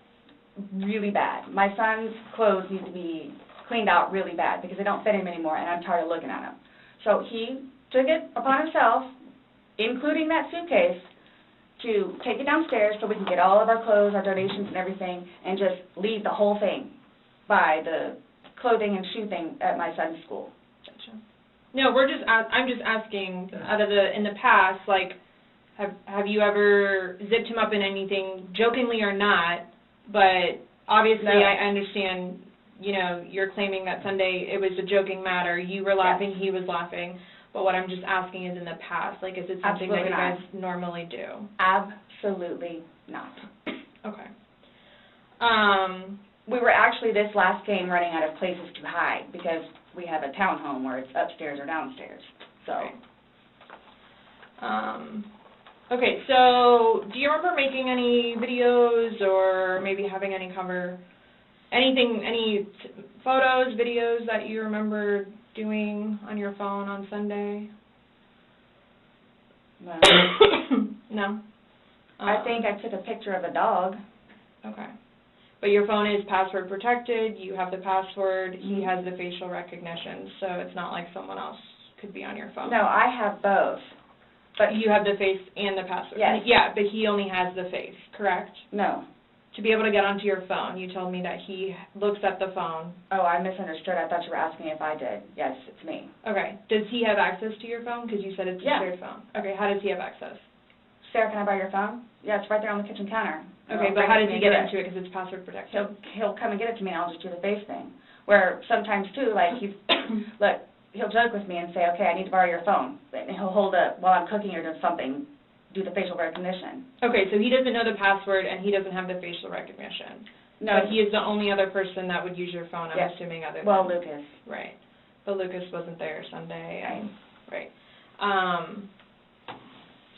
really bad. My son's clothes need to be cleaned out really bad because they don't fit him anymore, and I'm tired of looking at them. So he took it upon himself, including that suitcase, to take it downstairs so we can get all of our clothes, our donations and everything, and just leave the whole thing by the clothing and shoe thing at my son's school. Gotcha. No, I'm just asking, in the past, like, have you ever zipped him up in anything, jokingly or not, but obviously I understand, you're claiming that Sunday it was a joking matter, you were laughing, he was laughing, but what I'm just asking is in the past, like, is it something that you guys normally do? Absolutely not. Okay. We were actually this last game running out of places to hide because we have a townhome where it's upstairs or downstairs. So. Okay, so do you remember making any videos or maybe having any photos, videos that you remember doing on your phone on Sunday? No. No? I think I took a picture of a dog. Okay. But your phone is password protected, you have the password, he has the facial recognition, so it's not like someone else could be on your phone. No, I have both. But you have the face and the password. Yes. Yeah, but he only has the face, correct? No. To be able to get onto your phone, you told me that he looks at the phone. Oh, I misunderstood. I thought you were asking if I did. Yes, it's me. Okay. Does he have access to your phone? Because you said it's a shared phone. Okay, how does he have access? Sarah, can I borrow your phone? Yeah, it's right there on the kitchen counter. Okay, but how does he get into it because it's password protected? He'll come and get it to me and I'll just do the face thing. Where sometimes too, like he'll joke with me and say, okay, I need to borrow your phone. And he'll hold it while I'm cooking or doing something, do the facial recognition. Okay, so he doesn't know the password and he doesn't have the facial recognition. No. But he is the only other person that would use your phone, I'm assuming, other than... Well, Lucas. Right. But Lucas wasn't there Sunday. Right.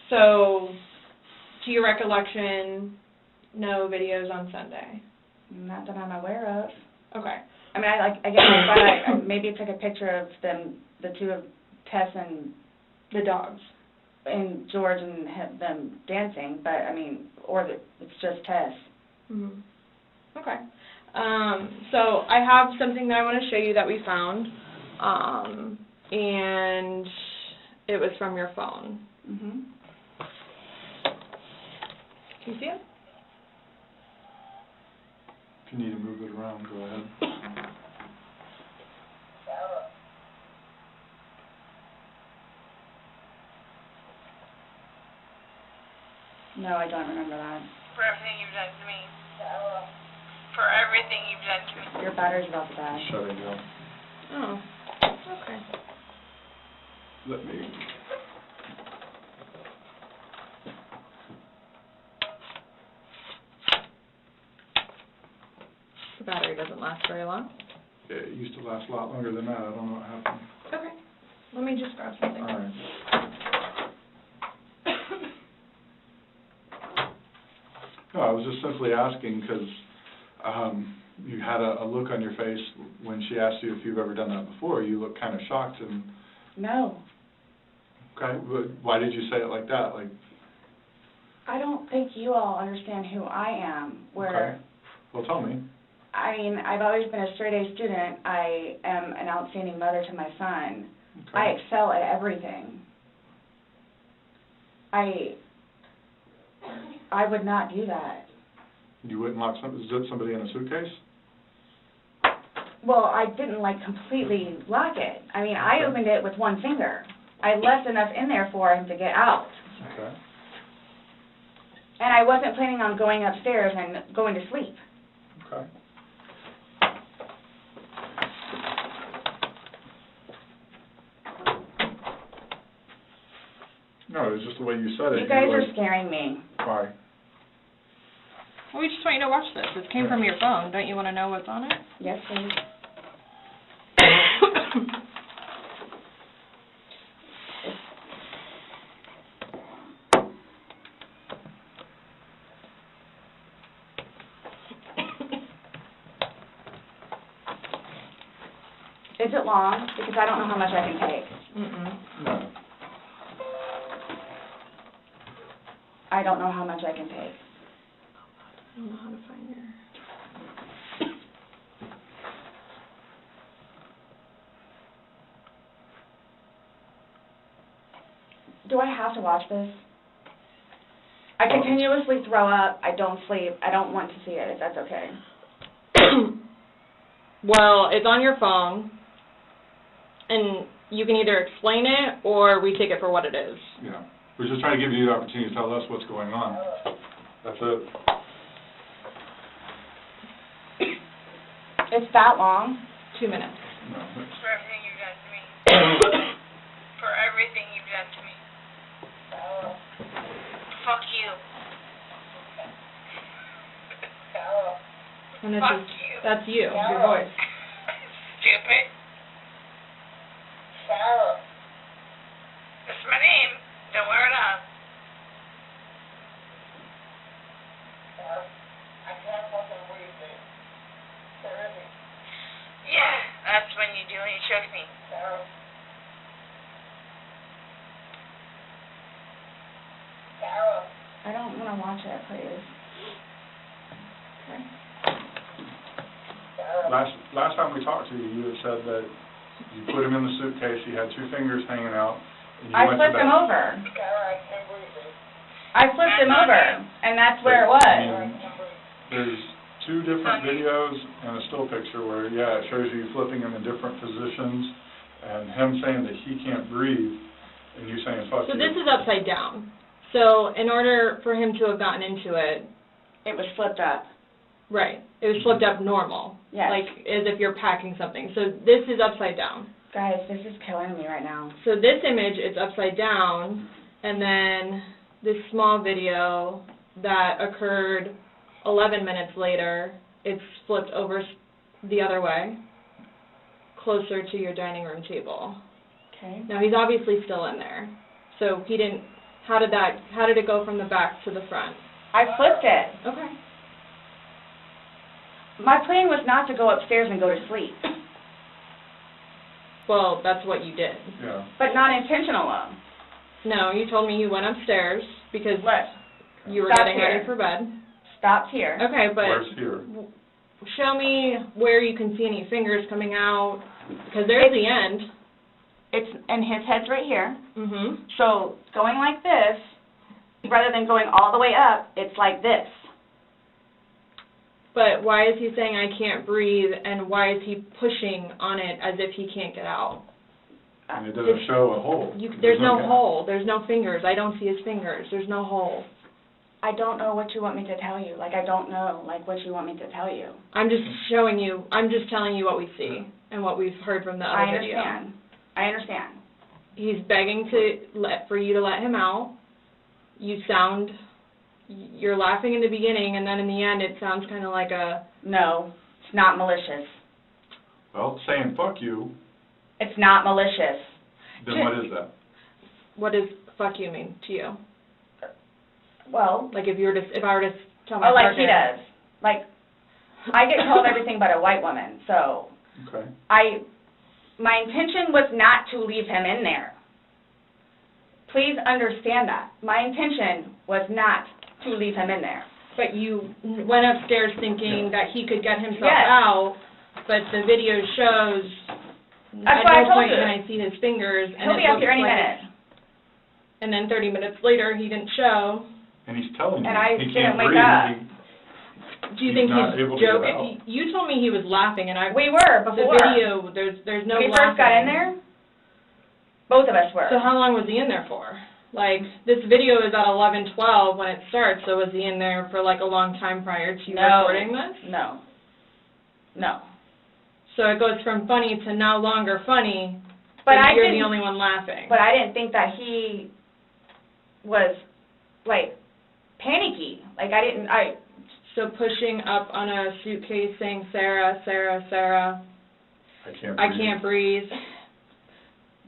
So, to your recollection, no videos on Sunday? Not that I'm aware of. Okay. I mean, I guess I maybe took a picture of them, the two of Tess and the dogs, and George, and them dancing. But I mean, it's just Tess. Mm-hmm. Okay. So I have something that I want to show you that we found, and it was from your phone. Mm-hmm. Can you see it? If you need to move it around, go ahead. No, I don't remember that. For everything you've done to me. For everything you've done to me. Your battery's about to die. Shutting down. Oh, okay. Let me. The battery doesn't last very long. Yeah, it used to last a lot longer than that. I don't know what happened. Okay. Let me just grab something. All right. No, I was just simply asking because you had a look on your face when she asked you if you've ever done that before. You looked kind of shocked and... No. Okay, but why did you say it like that? Like... I don't think you all understand who I am, where... Okay. Well, tell me. I mean, I've always been a straight-A student. I am an outstanding mother to my son. Okay. I excel at everything. I would not do that. You wouldn't lock zip somebody in a suitcase? Well, I didn't, like, completely lock it. I mean, I opened it with one finger. I left enough in there for him to get out. Okay. And I wasn't planning on going upstairs and going to sleep. Okay. No, it was just the way you said it. You guys are scaring me. Why? Well, we just want you to watch this. This came from your phone. Don't you want to know what's on it? Yes, please. Is it long? Because I don't know how much I can take. Mm-mm. No. I don't know how much I can take. I don't know how to find your... Do I have to watch this? I continuously throw up. I don't sleep. I don't want to see it, if that's okay. Well, it's on your phone, and you can either explain it or we take it for what it is. Yeah. We're just trying to give you the opportunity to tell us what's going on. That's it. It's that long? 2 minutes. No. For everything you've done to me. For everything you've done to me. Fuck you. And it's Fuck just, you. that's you, your voice. Stupid. That's my name. Don't wear it up. I can't fucking breathe, dude. Yeah, that's when you do when you choke me. I don't want to watch it, please. Okay. Last time we talked to you, you had said that you put him in the suitcase, he had 2 fingers hanging out, and you I went to flipped bed. him over. I flipped him over, and that's where it was. I mean, there's 2 different videos and a still picture where, yeah, it shows you flipping him in different positions, and him saying that he can't breathe, and you saying fuck you. So this is upside down. So in order for him to have gotten into it... It was flipped up. Right. It was flipped up normal. Yes. Like as if you're packing something. So this is upside down. Guys, this is killing me right now. So this image is upside down, and then this small video that occurred 11 minutes later, it's flipped over the other way, closer to your dining room table. Okay. Now he's obviously still in there. So he didn't, how did it go from the back to the front? I flipped it. Okay. My plan was not to go upstairs and go to sleep. Well, that's what you did. Yeah. But not intentional. No, you told me you went upstairs because What? you were Stop getting here. ready for bed. stops here. Okay, but Where's here? show me where you can see any fingers coming out, because there's the end. It's, and his head's right here. Mm-hmm. So going like this, rather than going all the way up, it's like this. But why is he saying I can't breathe, and why is he pushing on it as if he can't get out? And it doesn't show a hole. There's no hole. There's no fingers. I don't see his fingers. There's no hole. I don't know what you want me to tell you. Like, I don't know, like, what you want me to tell you. I'm just showing you, I'm just telling you what we see and what we've heard from the other video. I understand. He's begging for you to let him out. You sound, you're laughing in the beginning, and then in the end it sounds kind of like a... No, it's not malicious. Well, saying fuck you. It's not malicious. Then what is that? What does fuck you mean to you? Well... Like if I were to tell my partner... Oh, like partner, he does. Like, I get called everything but a white woman, so... Okay. My intention was not to leave him in there. Please understand that. My intention was not to leave him in there. But you went upstairs thinking that he could get himself out, but the video shows That's at what I no told point you. can I see his fingers. And He'll it be up looks here any like, minute. And then 30 minutes later, he didn't show. And he's telling you And I he didn't can't wake breathe. up. Do you think not he's able to get out. joking? You told me he was laughing, and We were before. The video, there's no When we laughing. first got in there, both of us were. So how long was he in there for? Like, this video is at 11:12 when it starts, so was he in there for like a long time prior to you recording this? No. No. So it goes from funny to no longer funny, But you're the only one laughing. But I didn't think that he was, like, panicky. Like, So pushing up on a suitcase saying, Sarah, Sarah, Sarah, I can't breathe.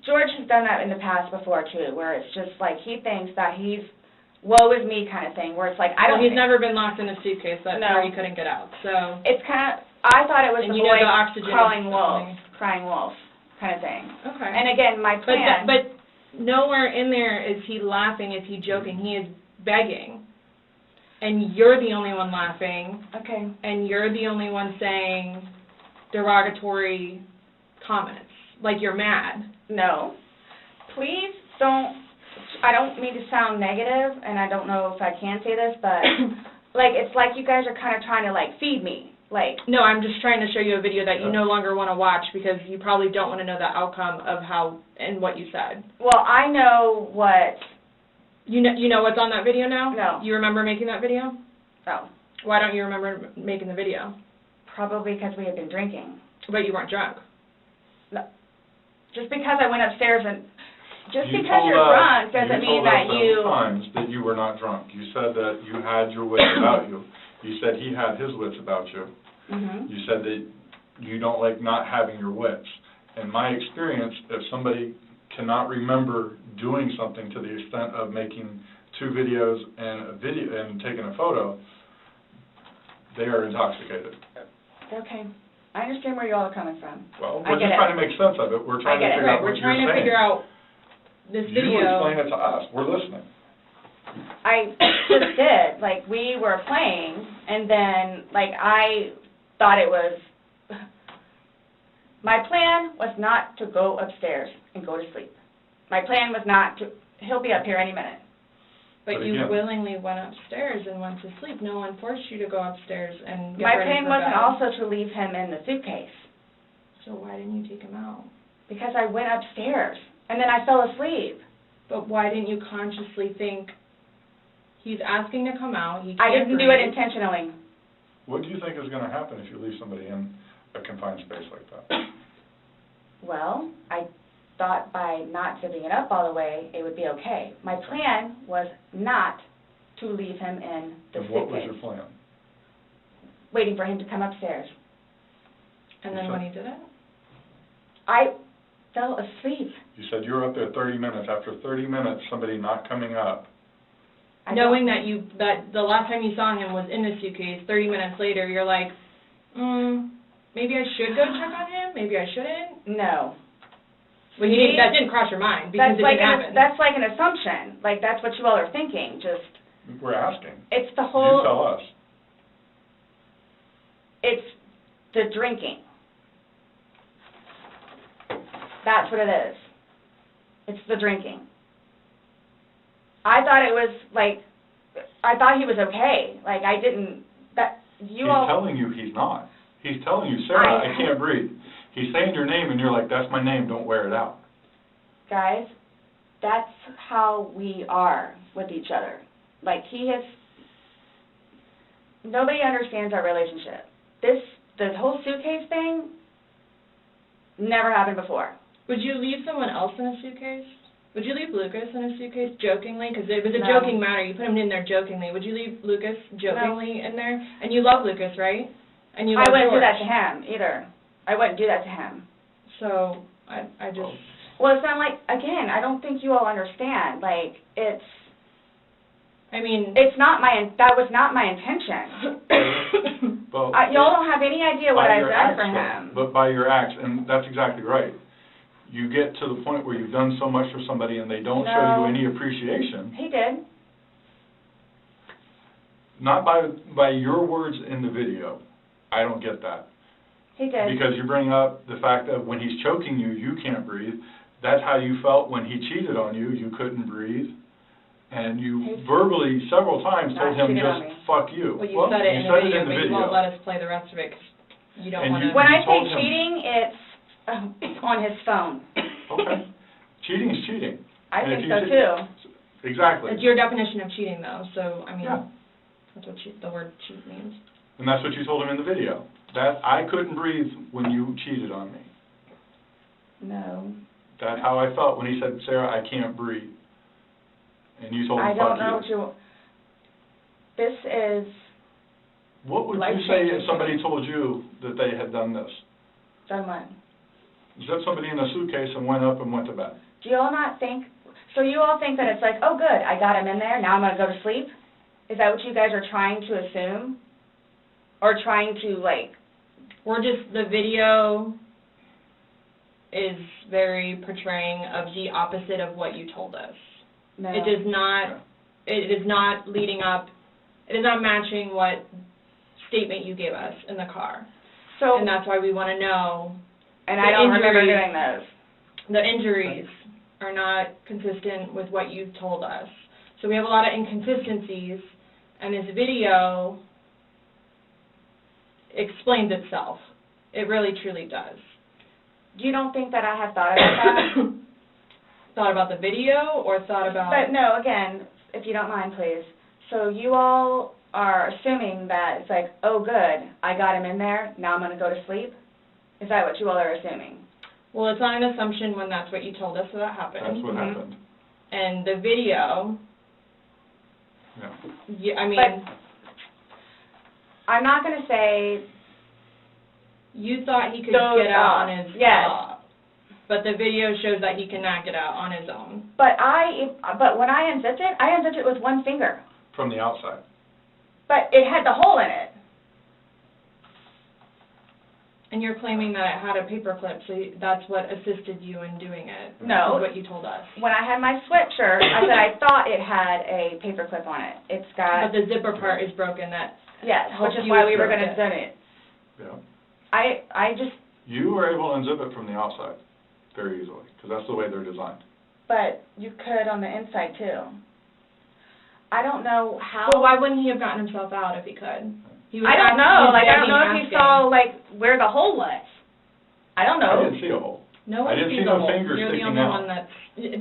George has done that in the past before, too, where it's just like he thinks that he's woe is me kind of thing, where it's like, He's never been locked in a suitcase. That's where he couldn't get out. So it's kind of, I thought it was and the you boy know the oxygen crying wolf kind of thing. Okay. And again, my plan. But nowhere in there is he laughing, is he joking. He is begging. And you're the only one laughing. Okay. And you're the only one saying derogatory comments. Like you're mad. No. Please don't, I don't mean to sound negative, and I don't know if I can say this, but, like, it's like you guys are kind of trying to, like, feed me. Like. No, I'm just trying to show you a video that you no longer want to watch because you probably don't want to know the outcome of how and what you said. Well, I know what. You know what's on that video now? No. You remember making that video? No. Why don't you remember making the video? Probably because we had been drinking. But you weren't drunk. No. Just because I went upstairs and... Just You because told you're us- drunk doesn't mean that You told us times that you were not drunk. You said that you had your wits about you. You said he had his wits about you. Mm-hmm. You said that you don't like not having your wits. In my experience, if somebody cannot remember doing something to the extent of making 2 videos and taking a photo, they are intoxicated. Okay. I understand where you all are coming from. Well, we're just trying to make sense of it. We're trying to figure out what you're saying. We're trying to figure out this video. You explain it to us. We're listening. I just did. Like, we were playing, and then, like, I thought it was... My plan was not to go upstairs and go to sleep. My plan was not to... He'll be up here any minute. But you willingly went upstairs and went to sleep. No one forced you to go upstairs and get My ready plan for wasn't bed. also to leave him in the suitcase. So why didn't you take him out? Because I went upstairs, and then I fell asleep. But why didn't you consciously think, he's asking to come out, he can't I didn't do breathe. it intentionally. What do you think is going to happen if you leave somebody in a confined space like that? Well, I thought by not zipping it up all the way, it would be okay. My plan was not to leave him in the And suitcase. what was your plan? Waiting for him to come upstairs. And then when he did it? I fell asleep. You said you were up there 30 minutes. After 30 minutes, somebody not coming up. Knowing that the last time you saw him was in the suitcase, 30 minutes later, you're like, maybe I should go check on him? Maybe I shouldn't? No. Well, that didn't cross your mind because it didn't happen. That's like an assumption. Like, that's what you all are thinking. Just... We're asking. It's the whole... You tell us. It's the drinking. That's what it is. It's the drinking. I thought it was like, I thought he was okay. Like, I didn't, that, you He's all. telling you he's not. He's telling you, Sarah, I can't breathe. He's saying your name and you're like, that's my name, don't wear it out. Guys, that's how we are with each other. Like, nobody understands our relationship. The whole suitcase thing never happened before. Would you leave someone else in a suitcase? Would you leave Lucas in a suitcase jokingly? Because it was a joking matter. You put him in there jokingly. Would you leave Lucas jokingly in there? And you love Lucas, right? And you love I wouldn't do George. that to him either. I wouldn't do that to him. So I just. Well, it's not like, again, I don't think you all understand. Like, I mean, that was not my intention. Well, y'all don't have any idea what I've done for him. But by your acts, and that's exactly right. You get to the point where you've done so much for somebody and they don't show you any appreciation. He did. Not by your words in the video. I don't get that. He did. Because you bring up the fact that when he's choking you, you can't breathe. That's how you felt when he cheated on you. You couldn't breathe. And you verbally, several times, told him just, fuck you. Well, you said it in the video, but you won't let us play the rest of it because you don't want to. When I say cheating, it's on his phone. Okay. Cheating is cheating. I think so, too. Exactly. It's your definition of cheating, though, so, I mean, that's what the word cheat means. And that's what you told him in the video. That I couldn't breathe when you cheated on me. No. That's how I felt when he said, Sarah, I can't breathe. And you told him, I don't fuck know you. what this is. What would you say if somebody told you that they had done this? Done what? Zipped somebody in a suitcase and went up and went to bed. Do you all not think, so you all think that it's like, oh good, I got him in there, now I'm going to go to sleep? Is that what you guys are trying to assume? Or trying to, like... The video is very portraying of the opposite of what you told us. No. It is not leading up, it is not matching what statement you gave us in the car. So, and that's why we want to know. And I don't remember doing those. The injuries are not consistent with what you told us. So we have a lot of inconsistencies, and this video explains itself. It really, truly does. You don't think that I have thought about that? Thought about the video, or thought about... But no, again, if you don't mind, please. So you all are assuming that it's like, oh, good, I got him in there, now I'm going to go to sleep? Is that what you all are assuming? Well, it's not an assumption when that's what you told us that happened. That's what happened. And the video... Yeah, I mean... But I'm not going to say... You thought he could get out on his own. But the video shows that he cannot get out on his own. But when I unzipped it with one finger. From the outside. But it had the hole in it. And you're claiming that it had a paper clip, so that's what assisted you in doing it. No. That's what you told us. When I had my sweatshirt, I said I thought it had a paper clip on it. It's got... But the zipper part is broken. Yes, which is why we were going to zip it. Yeah. I just... You were able to unzip it from the outside very easily, because that's the way they're designed. But you could on the inside, too. I don't know how... Well, why wouldn't he have gotten himself out if he could? I don't know. I don't know if he saw, where the hole was. I don't know. I didn't see a hole. No one I didn't sees see a no hole. fingers You're the sticking only out. one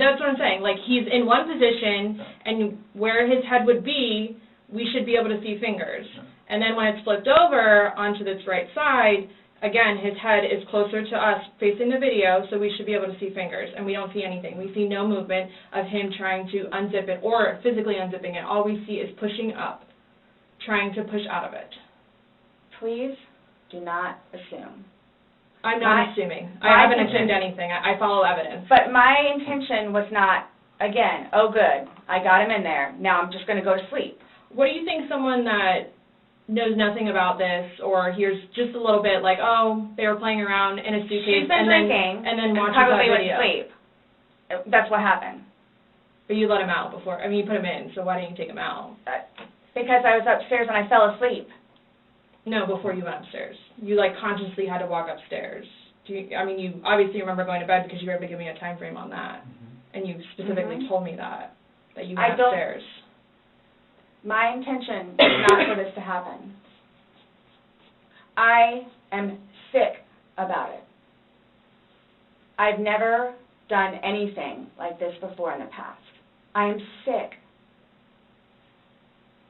that's what I'm saying. Like, he's in one position, and where his head would be, we should be able to see fingers. Yeah. And then when it's flipped over onto this right side, again, his head is closer to us facing the video, so we should be able to see fingers, and we don't see anything. We see no movement of him trying to unzip it or physically unzipping it. All we see is pushing up, trying to push out of it. Please do not assume. I'm not assuming. I haven't assumed anything. I follow evidence. But my intention was not, again, oh good, I got him in there, now I'm just going to go to sleep. What do you think someone that knows nothing about this or hears just a little bit like, oh, they were playing around in a suitcase She's been drinking and then watches probably that went video. to sleep. That's what happened. But you let him out before. I mean, you put him in, so why didn't you take him out? Because I was upstairs and I fell asleep. No, before you went upstairs. You, like, consciously had to walk upstairs. I mean, you obviously remember going to bed because you were able to give me a time frame on that. And you specifically told me that you went upstairs. My intention is not for this to happen. I am sick about it. I've never done anything like this before in the past. I am sick,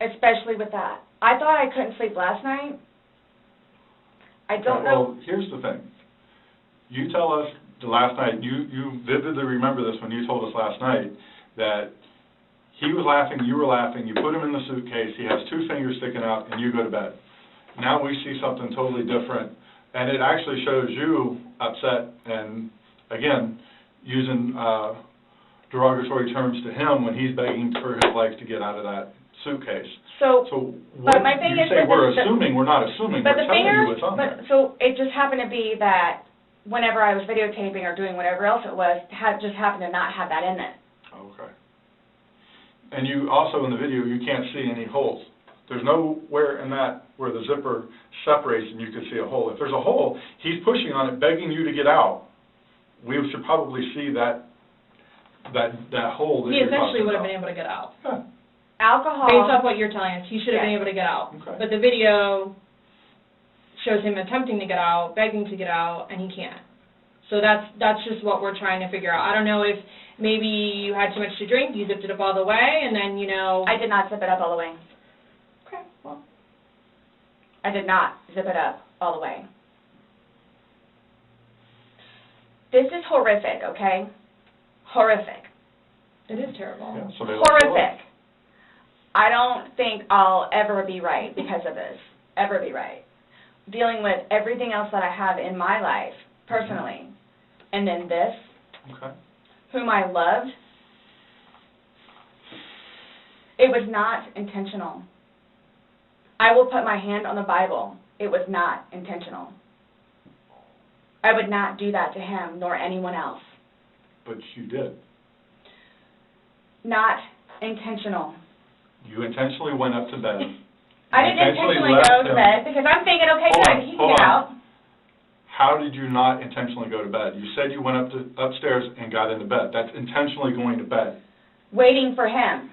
especially with that. I thought I couldn't sleep last night. I don't know. Well, here's the thing. You tell us the last night, you vividly remember this when you told us last night, that he was laughing, you were laughing, you put him in the suitcase, he has 2 fingers sticking out, and you go to bed. Now we see something totally different, and it actually shows you upset and, again, using derogatory terms to him when he's begging for his life to get out of that suitcase. So what but my thing you is say we're assuming, we're not assuming, we're telling you what's on there. So it just happened to be that whenever I was videotaping or doing whatever else it was, just happened to not have that in it. Okay. And you also, in the video, you can't see any holes. There's nowhere in that where the zipper separates and you can see a hole. If there's a hole, he's pushing on it, begging you to get out. We should probably see that hole that He you're essentially talking would have about. been able to get out. Yeah. Alcohol. Based off what you're telling us, he should have been able to get out. Okay. But the video shows him attempting to get out, begging to get out, and he can't. So that's just what we're trying to figure out. I don't know if maybe you had too much to drink, you zipped it up all the way, and then, you know... I did not zip it up all the way. Okay, well... I did not zip it up all the way. This is horrific, okay? Horrific. It is terrible. Yeah, so horrific. I don't think I'll ever be right because of this. Ever be right. Dealing with everything else that I have in my life, personally, and then this, whom I loved, it was not intentional. I will put my hand on the Bible. It was not intentional. I would not do that to him nor anyone else. But you did. Not intentional. You intentionally went up to bed. I didn't intentionally go to bed because I'm thinking, okay, good, he can get out. How did you not intentionally go to bed? You said you went upstairs and got into bed. That's intentionally going to bed. Waiting for him.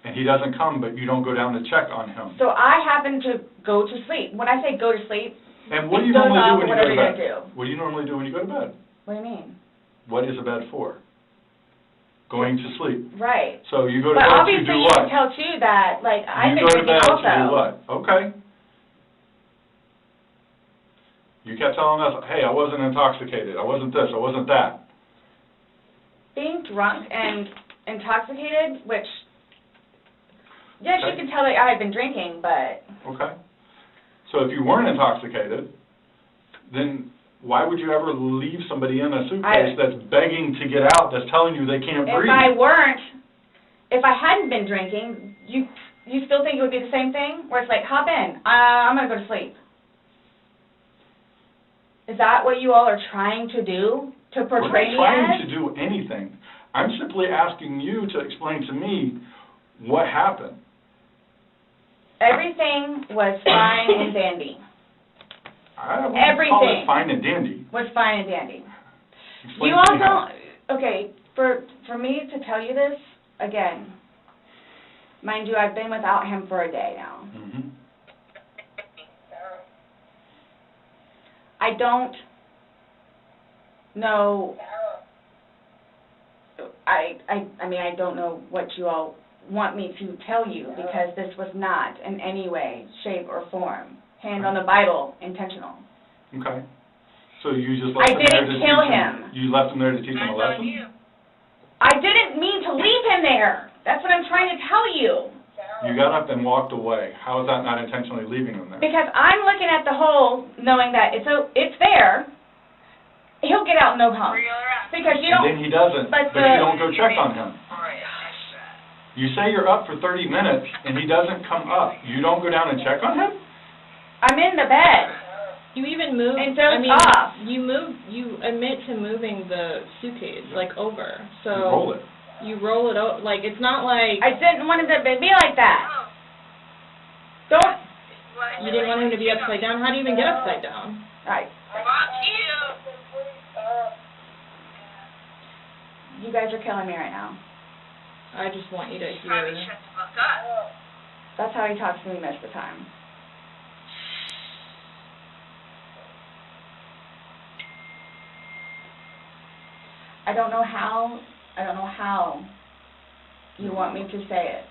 And he doesn't come, but you don't go down to check on him. So I happen to go to sleep. When I say go to sleep, and what do you normally do when you go to bed? Do. What do you normally do when you go to bed? What do you mean? What is a bed for? Going to sleep. Right. So you go to bed to do what? But obviously you can tell too that, like, I've been drinking also. You go to bed to do what? Okay. You kept telling us, hey, I wasn't intoxicated. I wasn't this. I wasn't that. Being drunk and intoxicated, which, yes, you can tell that I had been drinking, but... Okay. So if you weren't intoxicated, then why would you ever leave somebody in a suitcase that's begging to get out, that's telling you they can't breathe? If I hadn't been drinking, you still think it would be the same thing? Where it's like, hop in, I'm going to go to sleep. Is that what you all are trying to do? To portray me as? We're not trying to do anything. I'm simply asking you to explain to me what happened. Everything was fine and dandy. I wouldn't call it fine and dandy. Was fine and dandy. Explain you all don't, okay, for me to tell you this, again, mind you, I've been without him for a day now. Mm-hmm. I don't know, I mean, I don't know what you all want me to tell you, because this was not in any way, shape, or form, hand on the Bible, intentional. Okay. So you just left him there to teach him? I didn't kill him. You left him there to teach him a lesson? I didn't mean to leave him there. That's what I'm trying to tell you. You got up and walked away. How is that not intentionally leaving him there? Because I'm looking at the hole, knowing that it's there. He'll get out no problem. Because you don't. And then he doesn't, but you don't go check on him. You say you're up for 30 minutes, and he doesn't come up. You don't go down and check on him? I'm in the bed. You even moved. And off. You admit to moving the suitcase, like, over. So you roll it. You roll it over. Like, it's not like... I didn't want it to be like that. Don't... You didn't want him to be upside down? How do you even get upside down? Right. You guys are killing me right now. I just want you to hear. That's how he talks to me most of the time. I don't know how you want me to say it.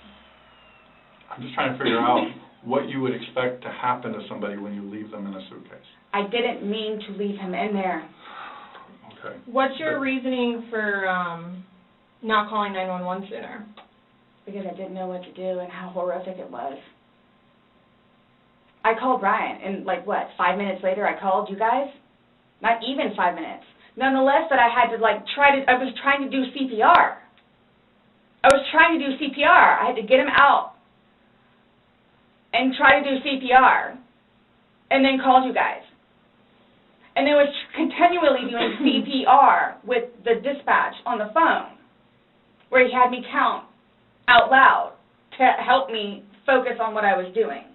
I'm just trying to figure out what you would expect to happen to somebody when you leave them in a suitcase. I didn't mean to leave him in there. Okay. What's your reasoning for not calling 911 sooner? Because I didn't know what to do and how horrific it was. I called Ryan, and 5 minutes later I called you guys? Not even 5 minutes. Nonetheless, that I had to I was trying to do CPR. I had to get him out and try to do CPR, and then called you guys. And then was continually doing CPR with the dispatch on the phone, where he had me count out loud to help me focus on what I was doing.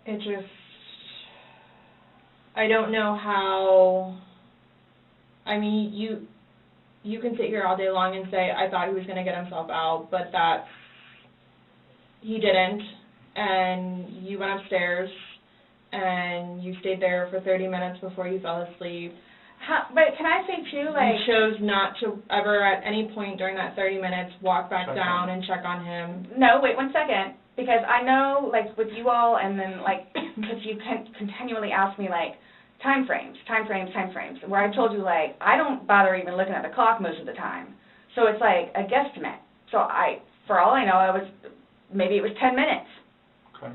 It just, I don't know how, I mean, you can sit here all day long and say, I thought he was going to get himself out, but he didn't, and you went upstairs, and you stayed there for 30 minutes before you fell asleep. But can I say, too, You chose not to ever at any point during that 30 minutes walk back down and check on him. No, wait 1 second. Because I know, with you all, and then, because you continually ask me, time frames, where I told you, I don't bother even looking at the clock most of the time. So it's a guesstimate. So for all I know, maybe it was 10 minutes. Okay.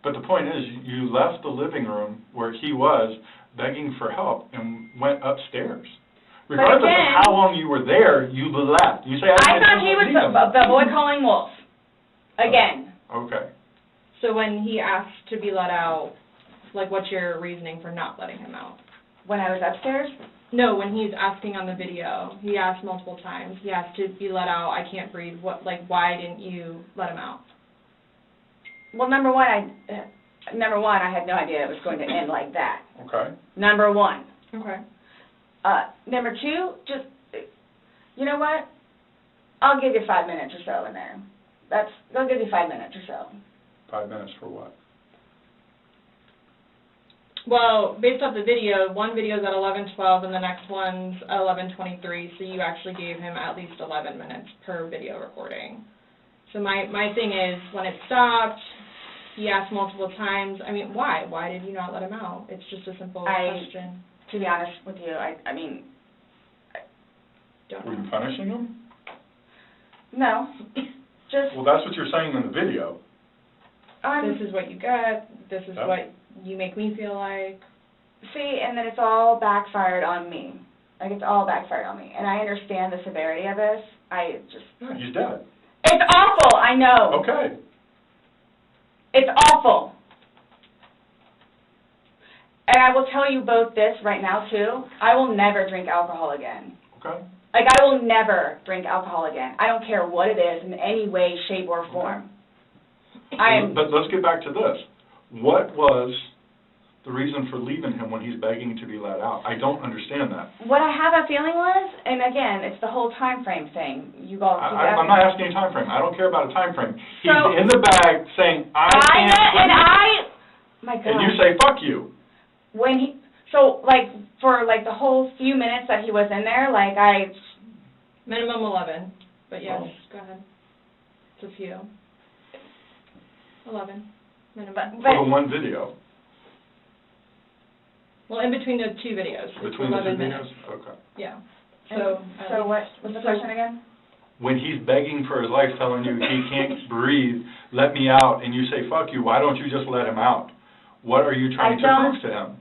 But the point is, you left the living room where he was begging for help and went upstairs. Regardless of how long you were there, you left. You say, I thought he was the boy calling wolf. Again. Okay. So when he asked to be let out, what's your reasoning for not letting him out? When I was upstairs? No, when he's asking on the video. He asked multiple times. He asked to be let out. I can't breathe. Why didn't you let him out? Well, number one, I had no idea it was going to end like that. Okay. Number one. Okay. Number two, just, you know what? I'll give you 5 minutes or so in there. They'll give you 5 minutes or so. 5 minutes for what? Well, based off the video, one video is at 11:12 and the next one's at 11:23, so you actually gave him at least 11 minutes per video recording. So my thing is, when it stopped, he asked multiple times, I mean, why? Why did you not let him out? It's just a simple question. To be honest with you, I don't Were know. you punishing him? No. Just. Well, that's what you're saying in the video. This is what you get. This is what you make me feel like. See, and then it's all backfired on me. It's all backfired on me. And I understand the severity of this. Yeah, he's dead. It's awful, I know. Okay. It's awful. And I will tell you both this right now, too. I will never drink alcohol again. Okay. I will never drink alcohol again. I don't care what it is in any way, shape, or form. But let's get back to this. What was the reason for leaving him when he's begging to be let out? I don't understand that. What I have a feeling was, and again, it's the whole time frame thing. You all keep asking. I'm not asking a time frame. I don't care about a time frame. He's in the bag saying, my God. And you say, fuck you. When he, for the whole few minutes that he was in there, Minimum 11, but yes, go ahead. It's a few. 11, minimum. For the one video. Well, in between the two videos. Between the 2 minutes. videos? Okay. Yeah. So what's the question again? When he's begging for his life, telling you he can't breathe, let me out, and you say, fuck you, why don't you just let him out? What are you trying to prove to him?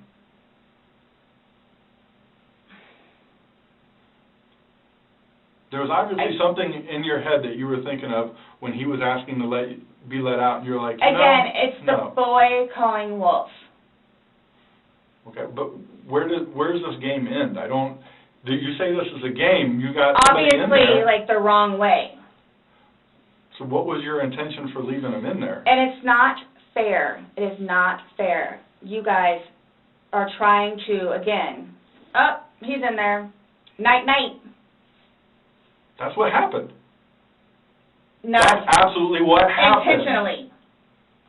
There was obviously something in your head that you were thinking of when he was asking to be let out, and you're like, no. Again, it's the boy calling wolf. Okay, but where does this game end? You say this is a game. You got obviously somebody in there. the wrong way. So what was your intention for leaving him in there? And it's not fair. It is not fair. You guys are trying to, again, oh, he's in there. Night, night. That's what happened. Not That's absolutely what happened. intentionally.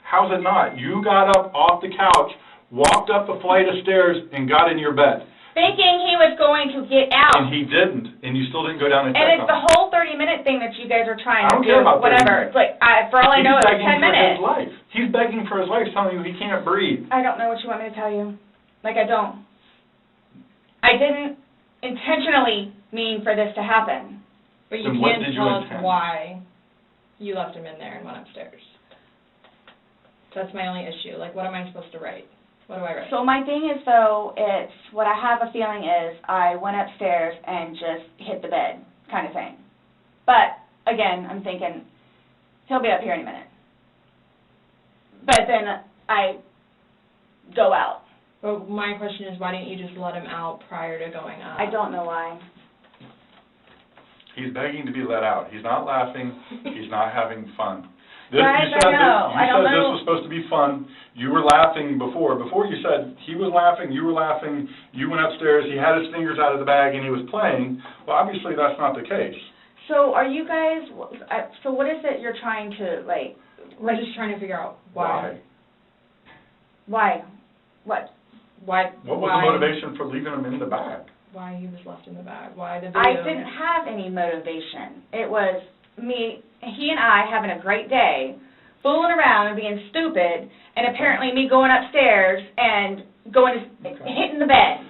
How's it not? You got up off the couch, walked up a flight of stairs, and got in your bed. Thinking he was going to get out. And he didn't, and you still didn't go down and check And it's on the him. whole 30-minute thing that you guys are trying I don't to do, care about 30 whatever. minutes. It's like, for all I know, it's 10 minutes. He's begging for his life. He's begging for his life, telling you he can't breathe. I don't know what you want me to tell you. Like, I don't. I didn't intentionally mean for this to happen. But you Then what can't did you tell us intend? why you left him in there and went upstairs. That's my only issue. Like, what am I supposed to write? What do I write? So my thing is, though, it's what I have a feeling is I went upstairs and just hit the bed kind of thing. But, again, I'm thinking he'll be up here any minute. But then I go out. But my question is, why didn't you just let him out prior to going up? I don't know why. He's begging to be let out. He's not laughing. He's not having fun. Guys, you said I know. You said this was supposed to be fun. You were laughing before. Before you said he was laughing, you were laughing, you went upstairs, he had his fingers out of the bag, and he was playing. Well, obviously that's not the case. So are you guys, so what is it you're trying to, like... We're just trying to figure out why. Why? What? Why? What was the motivation for leaving him in the bag? Why he was left in the bag? Why the video? I didn't have any motivation. It was me, he and I having a great day, fooling around and being stupid, and apparently me going upstairs and hitting the bed,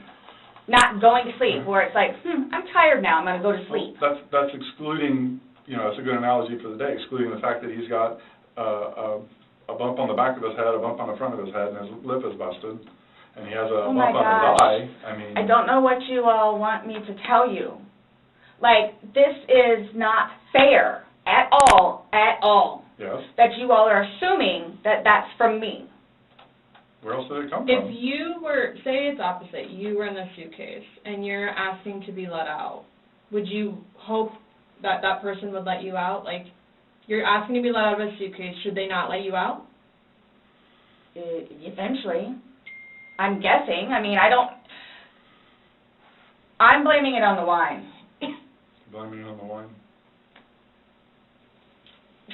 not going to sleep, where it's like, I'm tired now, I'm going to go to sleep. That's excluding, it's a good analogy for the day, excluding the fact that he's got a bump on the back of his head, a bump on the front of his head, and his lip is busted, and he has a bump on his eye. I don't know what you all want me to tell you. Like, this is not fair at all, Yes. that you all are assuming that that's from me. Where else did it come If from? you were, say it's opposite, you were in the suitcase, and you're asking to be let out, would you hope that that person would let you out? Like, you're asking to be let out of a suitcase, should they not let you out? Eventually. I'm guessing. I mean, I'm blaming it on the wine. Blaming it on the wine?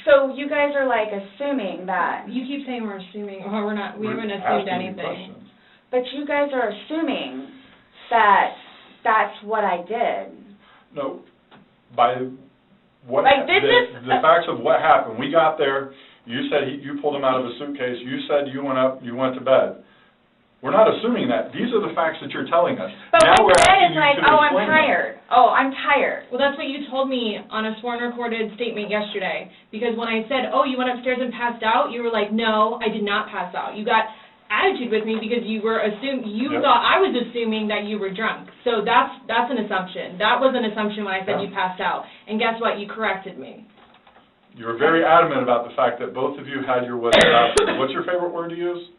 So you guys are, like, assuming that... You keep saying we're assuming. Well, we're not. We haven't assumed anything. But you guys are assuming that that's what I did. No. By what Like, the facts of what happened. We got there. You said you pulled him out of a suitcase. You said you went up. You went to bed. We're not assuming that. These are the facts that you're telling us. But now what we're you said asking is you like, to oh, I'm explain tired. Oh, I'm tired. Well, that's what you told me on a sworn recorded statement yesterday. Because when I said, oh, you went upstairs and passed out, you were like, no, I did not pass out. You got attitude with me because you were thought I was assuming that you were drunk. So that's an assumption. That was an assumption when I said you passed out. And guess what? You corrected me. You were very adamant about the fact that both of you had your wits about you. What's your favorite word to use?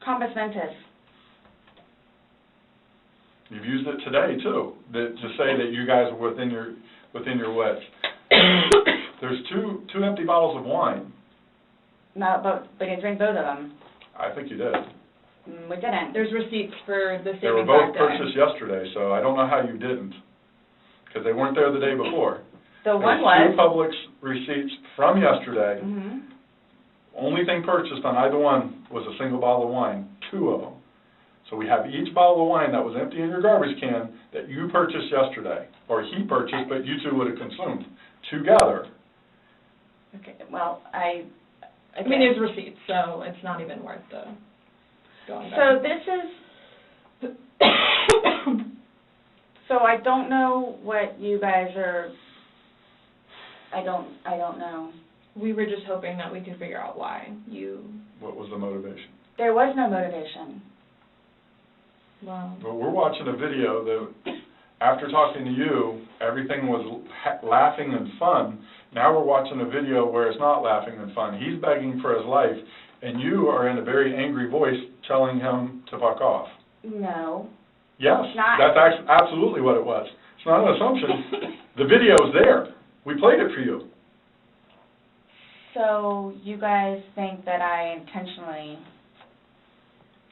Compass mentis. You've used it today too, to say that you guys were within your wits. There's two empty bottles of wine. No, but we didn't drink both of them. I think you did. We didn't. There's receipts for the They were both purchased yesterday, so I don't know how you didn't, because they weren't there the day before. The one There's was. 2 Publix receipts from yesterday. Mm-hmm. Only thing purchased on either one was a single bottle of wine, 2 of them. So we have each bottle of wine that was empty in your garbage can that you purchased yesterday, or he purchased, but you two would have consumed together. Okay, well, I mean, there's receipts, so it's not even worth the going back. So this is, so I don't know what you guys are, I don't know. We were just hoping that we could figure out why you... What was the motivation? There was no motivation. Wow. But we're watching a video that, after talking to you, everything was laughing and fun. Now we're watching a video where it's not laughing and fun. He's begging for his life, and you are in a very angry voice telling him to fuck off. No. Yes, that's absolutely what it was. It's not an assumption. The video's there. We played it for you. So you guys think that I intentionally...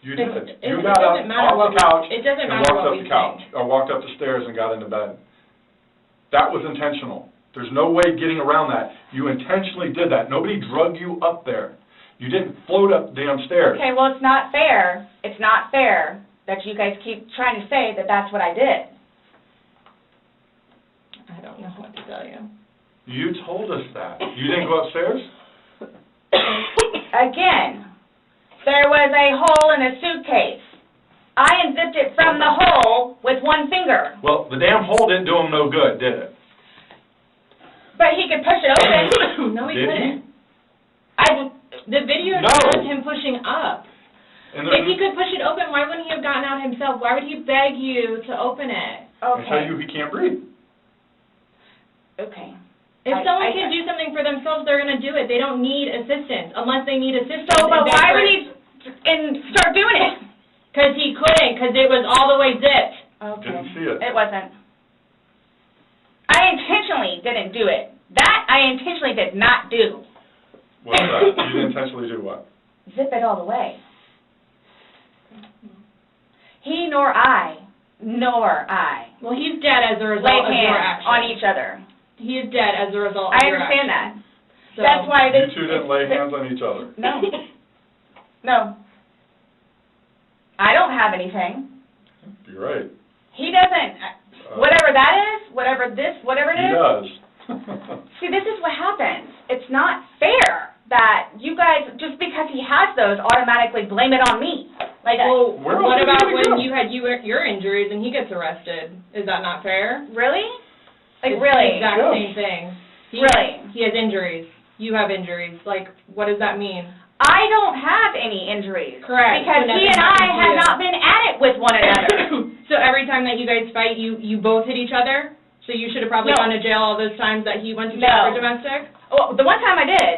You did. It You got up doesn't matter off the couch it doesn't and matter walked what up we the couch, think. or walked up the stairs and got into bed. That was intentional. There's no way getting around that. You intentionally did that. Nobody drug you up there. You didn't float up damn stairs. Okay, well, it's not fair. It's not fair that you guys keep trying to say that that's what I did. I don't know what to tell you. You told us that. You didn't go upstairs? Again, there was a hole in a suitcase. I unzipped it from the hole with one finger. Well, the damn hole didn't do him no good, did it? But he could push it open. No, he Did couldn't. he? The video No. shows him pushing up. And If he could push it open, why wouldn't he have gotten out himself? Why would he beg you to open it? and tell you he can't breathe. Okay. If someone can do something for themselves, they're going to do it. They don't need assistance, unless they need assistance. So, but why would he start doing it? Because he couldn't, because it was all the way zipped. Okay. Didn't see it. It wasn't. I intentionally didn't do it. That I intentionally did not do. What's that? You didn't intentionally do what? Zip it all the way. He nor I. Well, he's dead as a result laid of your hands action. on each other. He is dead as a result I of your understand action. that. That's why You two didn't lay hands on each other. No. No. I don't have anything. You're right. He doesn't. Whatever that is, whatever it is. He does. See, this is what happens. It's not fair that you guys, just because he has those, automatically blame it on me. Like, Well, Where what else about are you when gonna go? you had your injuries and he gets arrested? Is that not fair? really? Like, It's really? the exact Yes. same thing. Really? He has injuries. You have injuries. Like, what does that mean? I don't have any injuries. Correct. Because So he nothing and I happened to have you. not been at it with one another. So every time that you guys fight, you both hit each other? So you should have probably No. gone to jail all those times that he went to jail No. for domestic? Well, the one time I did.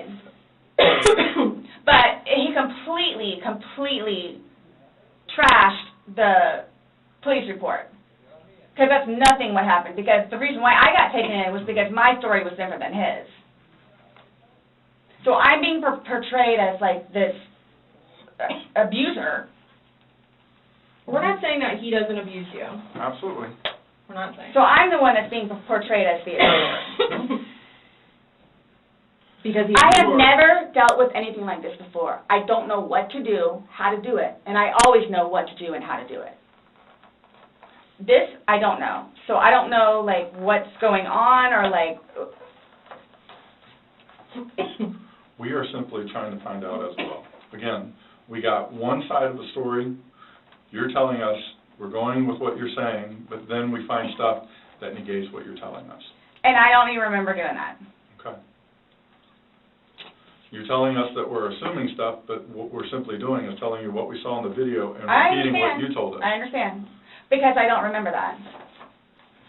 But he completely trashed the police report. Because that's nothing what happened. Because the reason why I got taken in was because my story was different than his. So I'm being portrayed as, like, this abuser. We're not saying that he doesn't abuse you. Absolutely. We're not saying. So I'm the one that's being portrayed as the abuser. Because I have never dealt with anything like this before. I don't know what to do, how to do it, and I always know what to do and how to do it. This, I don't know. So I don't know, like, what's going on or, like... We are simply trying to find out as well. Again, we got one side of the story. You're telling us we're going with what you're saying, but then we find stuff that negates what you're telling us. And I don't even remember doing that. Okay. You're telling us that we're assuming stuff, but what we're simply doing is telling you what we saw in the video and I repeating what understand. you told us. I understand. Because I don't remember that.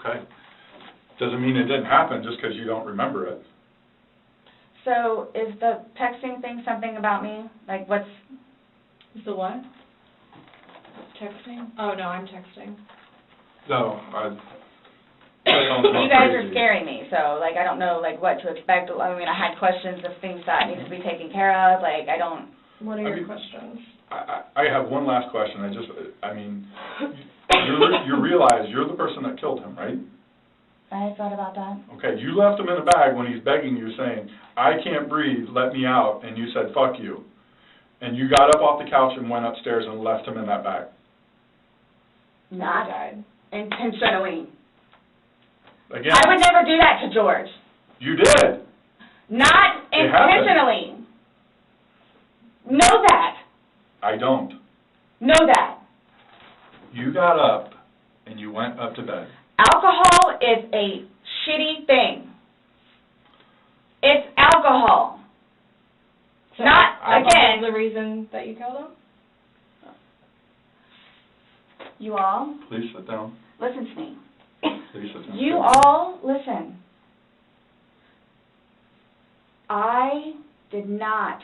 Okay. Doesn't mean it didn't happen just because you don't remember it. So is the texting thing something about me? Like, what's... Is the what? Texting? Oh, no, I'm texting. No, You guys are scaring me, so, like, I don't know, like, what to expect. I mean, I had questions of things that need to be taken care of. Like, I don't... What are your questions? I have one last question. You realize you're the person that killed him, right? I thought about that. Okay, you left him in a bag when he's begging you, saying, I can't breathe, let me out, and you said, fuck you. And you got up off the couch and went upstairs and left him in that bag. Not intentionally. Again, I would never do that to George. you did. Not It happened. intentionally. Know that. I don't. Know that. You got up and you went up to bed. Alcohol is a shitty thing. It's alcohol. So Not, alcohol again... is the reason that you killed him? You all, Please sit down. listen to me. Please sit down. You all, listen. I did not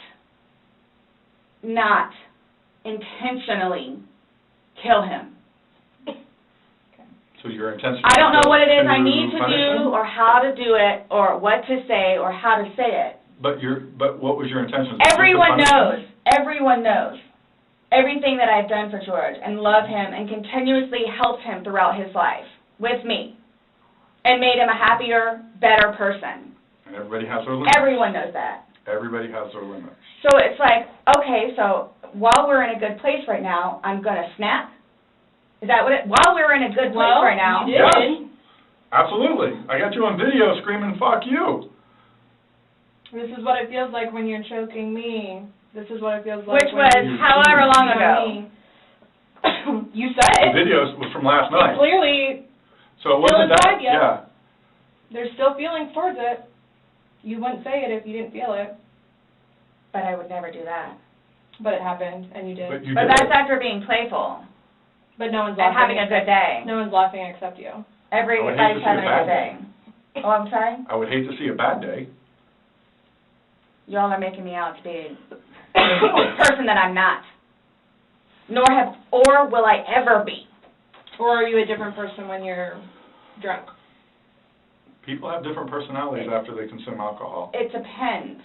intentionally kill him. So your intention... I don't know what it is I need to punish do him? or how to do it or what to say or how to say it, But what was your intention? Everyone knows. Everyone knows everything that I've done for George and love him and continuously helped him throughout his life with me and made him a happier, better person. And everybody has their limits. Everyone knows that. Everybody has their limits. So it's like, okay, so while we're in a good place right now, I'm going to snap? Is that what it, while we're in a good place right now? You did. Yes. Absolutely. I got you on video screaming, fuck you. This is what it feels like when you're choking me. This is what it feels like. Which was however long ago. You said it. The video was from last night. Clearly, so it wasn't that. Yet. Yeah. There's still feelings towards it. You wouldn't say it if you didn't feel it. But I would never do that. But it happened, and you did. But that's after being playful. But no one's and laughing. having a good day. No one's laughing except you. Everybody's having a good day. Oh, I'm sorry? I would hate to see a bad day. Y'all are making me out to be a person that I'm not. Or will I ever be. Or are you a different person when you're drunk? People have different personalities after they consume alcohol. It depends.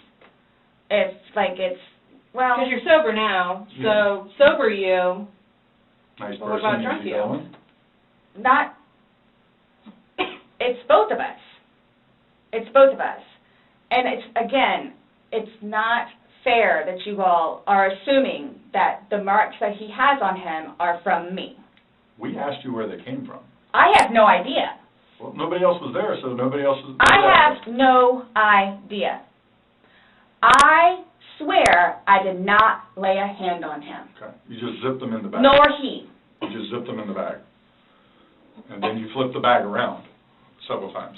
Well... Because you're sober now, so sober you. Nice person. What about drunk you? Not... It's both of us. It's both of us. And it's, again, it's not fair that you all are assuming that the marks that he has on him are from me. We asked you where they came from. I have no idea. Well, nobody else was there, so nobody else was... I have no idea. I swear I did not lay a hand on him. Okay. You just zipped them in the bag. Nor he. You just zipped them in the bag. And then you flipped the bag around several times.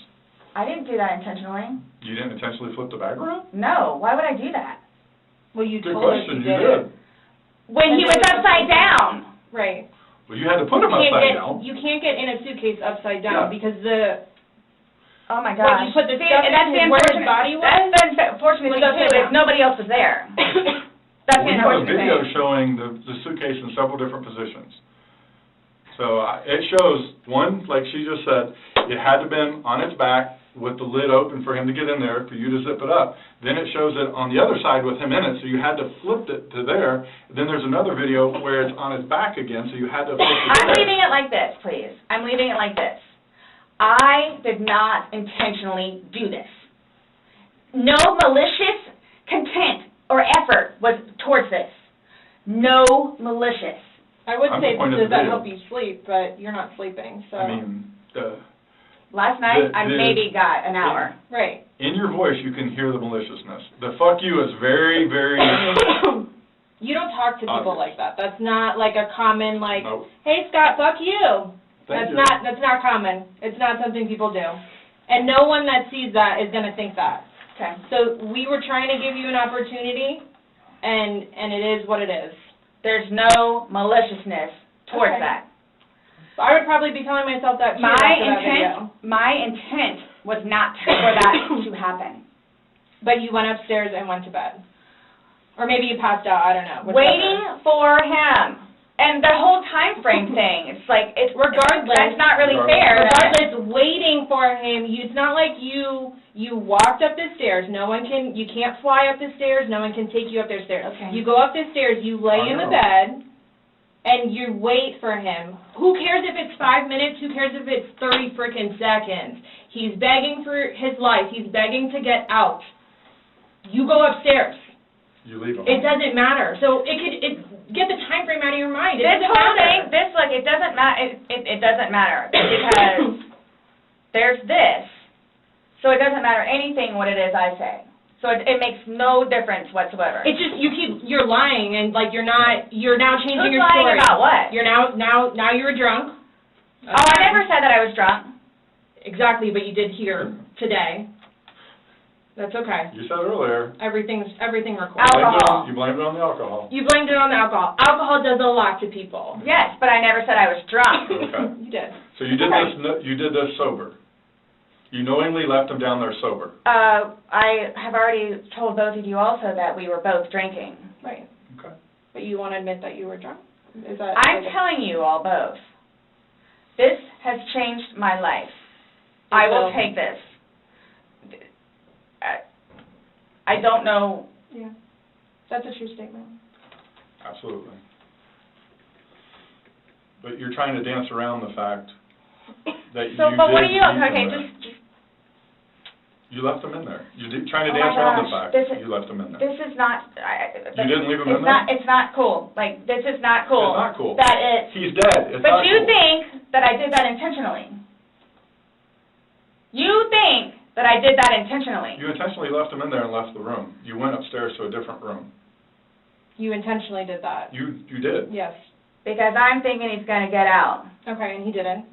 I didn't do that intentionally. You didn't intentionally flip the bag around? No. Why would I do that? Well, you Good told us question. you You did. When he was upside down. Right. Well, you had to put him upside down. You can't get in a suitcase upside down because the... Oh, my gosh. When you put the stuff in where his body was... That's the unfortunate thing, too, is nobody else was there. That's the We have a unfortunate video thing. showing the suitcase in several different positions. So it shows, one, like she just said, it had to have been on its back with the lid open for him to get in there, for you to zip it up. Then it shows it on the other side with him in it, so you had to flip it to there. Then there's another video where it's on his back again, so you had to flip it to I'm there. leaving it like this, please. I'm leaving it like this. I did not intentionally do this. No malicious content or effort was towards this. No malicious. I would say, point of does the that video. help you sleep? But you're not sleeping, so... I mean, Last night, I maybe got an hour. Right. in your voice you can hear the maliciousness. The fuck you is very, very... You don't talk to people obvious. like that. That's not like a common, like, Nope. hey, Scott, fuck you. Thank you. That's not common. It's not something people do. And no one that sees that is going to think that. Okay. So we were trying to give you an opportunity, and it is what it is. There's no maliciousness towards that. So I would probably be telling myself that too after that video. My intent was not for that to happen. But you went upstairs and went to bed. Or maybe you passed out, I don't know. Waiting for him. And the whole time frame thing, it's like, regardless, that's not really fair. Regardless, waiting for him, it's not like you walked up the stairs. You can't fly up the stairs. No one can take you up the stairs. Okay. You go up the stairs, you lay in the bed, and you wait for him. Who cares if it's 5 minutes? Who cares if it's 30 freaking seconds? He's begging for his life. He's begging to get out. You go upstairs. You leave him. It doesn't matter. So get the time frame out of your mind. It This doesn't whole matter. thing, it doesn't matter. It doesn't matter because there's this. So it doesn't matter anything what it is I say. So it makes no difference whatsoever. It's just you're lying and like you're now changing Who's your lying story. about what? You're now you're drunk. Oh, I never said that I was drunk. Exactly, but you did here today. That's okay. You said earlier. Everything recorded. Alcohol. You blamed it on the alcohol. You blamed it on the alcohol. Alcohol does a lot to people. Yes, but I never said I was drunk. Okay. You did. So you did this. You did this sober. You knowingly left him down there sober. I have already told both of you also that we were both drinking. Right. Okay. But you want to admit that you were drunk? Is that? I'm telling you all both. This has changed my life. I will take this. I don't know. Yeah, that's a true statement. Absolutely. But you're trying to dance around the fact that you So, but what are did you, leave them okay, there. just, You left them in there. You're trying to Oh my dance around the gosh, fact this that is- you left them in there. this is not, You didn't leave them in there? It's not cool. Like, this is not cool. It's not cool. That it's, He's dead. It's but not you cool. think that I did that intentionally. You think that I did that intentionally. You intentionally left them in there and left the room. You went upstairs to a different room. You intentionally did that. You did. Yes. Because I'm thinking he's going to get out. Okay, and he didn't.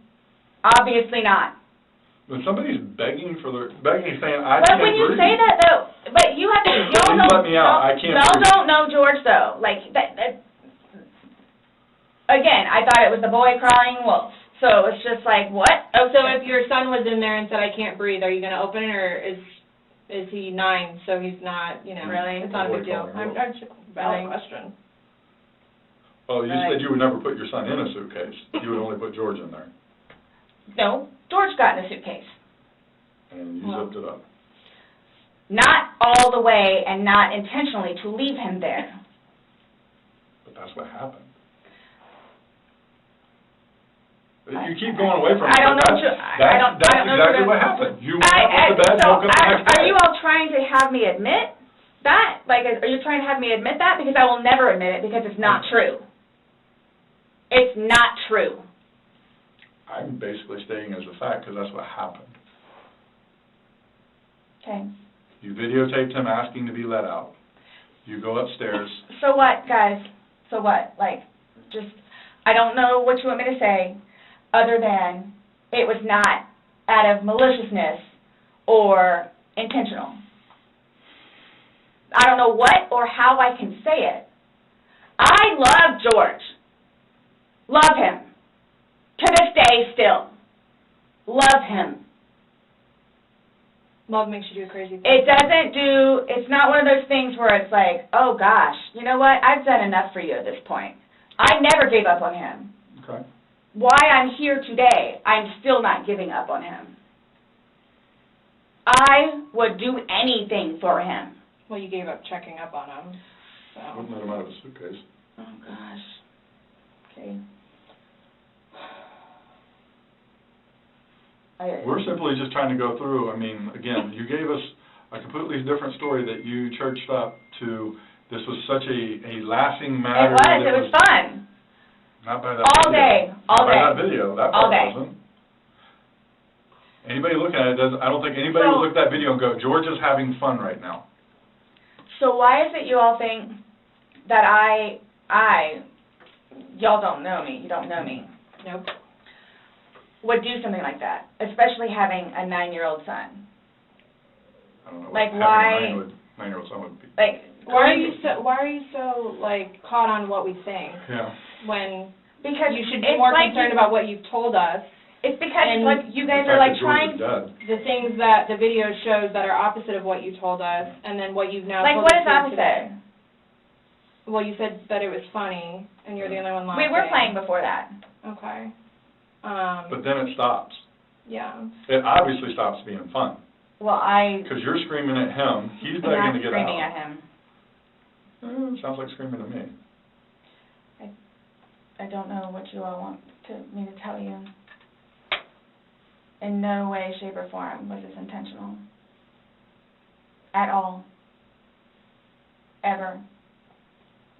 Obviously not. When somebody's begging, saying, I But can't when you breathe. say that, though, but you have to, y'all Please let me out. I can't y'all breathe. don't know George, though. Like, again, I thought it was the boy crying wolf. So it's just like, what? Oh, so if your son was in there and said, I can't breathe, are you going to open it, or is he 9, so he's not, you know, Really? it's not a big deal? Boy I'm just valid Really? question. Well, you Right. said you would never put your son in a suitcase. You would only put George in there. No, George got in a suitcase. And you Well. zipped it up. Not all the way and not intentionally to leave him there. But that's what happened. You keep going away from it. I don't but know. That's exactly what happened. You went up to bed, So woke up the next are day. you all trying to have me admit that? Like, are you trying to have me admit that? Because I will never admit it because it's not true. It's not true. I'm basically stating as a fact because that's what happened. Okay. You videotaped him asking to be let out. You go upstairs. So what, guys? So what? Like, just, I don't know what you want me to say other than it was not out of maliciousness or intentional. I don't know what or how I can say it. I love George. Love him. To this day still. Love him. Love makes you do crazy things. It's not one of those things where it's like, oh gosh, you know what, I've done enough for you at this point. I never gave up on him. Okay. Why I'm here today, I'm still not giving up on him. I would do anything for him. Well, you gave up checking up on him, so. Wouldn't let him out of a suitcase. Oh gosh. Okay. We're simply just trying to go through, I mean, again, you gave us a completely different story that you churched up to, this was such a laughing matter. It was fun. Not by that All video. day, all Not by day. that video, that All part day. wasn't. Anybody looking at it doesn't, I don't think anybody would look at that video and go, George is having fun right now. So why is it you all think that y'all don't know me, you don't know me. Nope. Would do something like that, especially having a 9-year-old son. I don't know Like, what why- having a 9-year-old son would be. Like, Why are you so like caught on what we think Yeah. when because you should be it's more like concerned about what you've told us? It's because and like you guys The are fact like that George trying. is dead. The things that the video shows that are opposite of what you told us, and then what you've now Like told what us is here opposite? today. Well, you said that it was funny, and you're the only one laughing. We were playing before that. Okay. But then it stops. Yeah. It obviously stops being fun. Well, Because you're screaming at him, he's I'm begging not to get screaming out. at him. Sounds like screaming to me. I don't know what you all want me to tell you. In no way, shape, or form was this intentional. At all. Ever.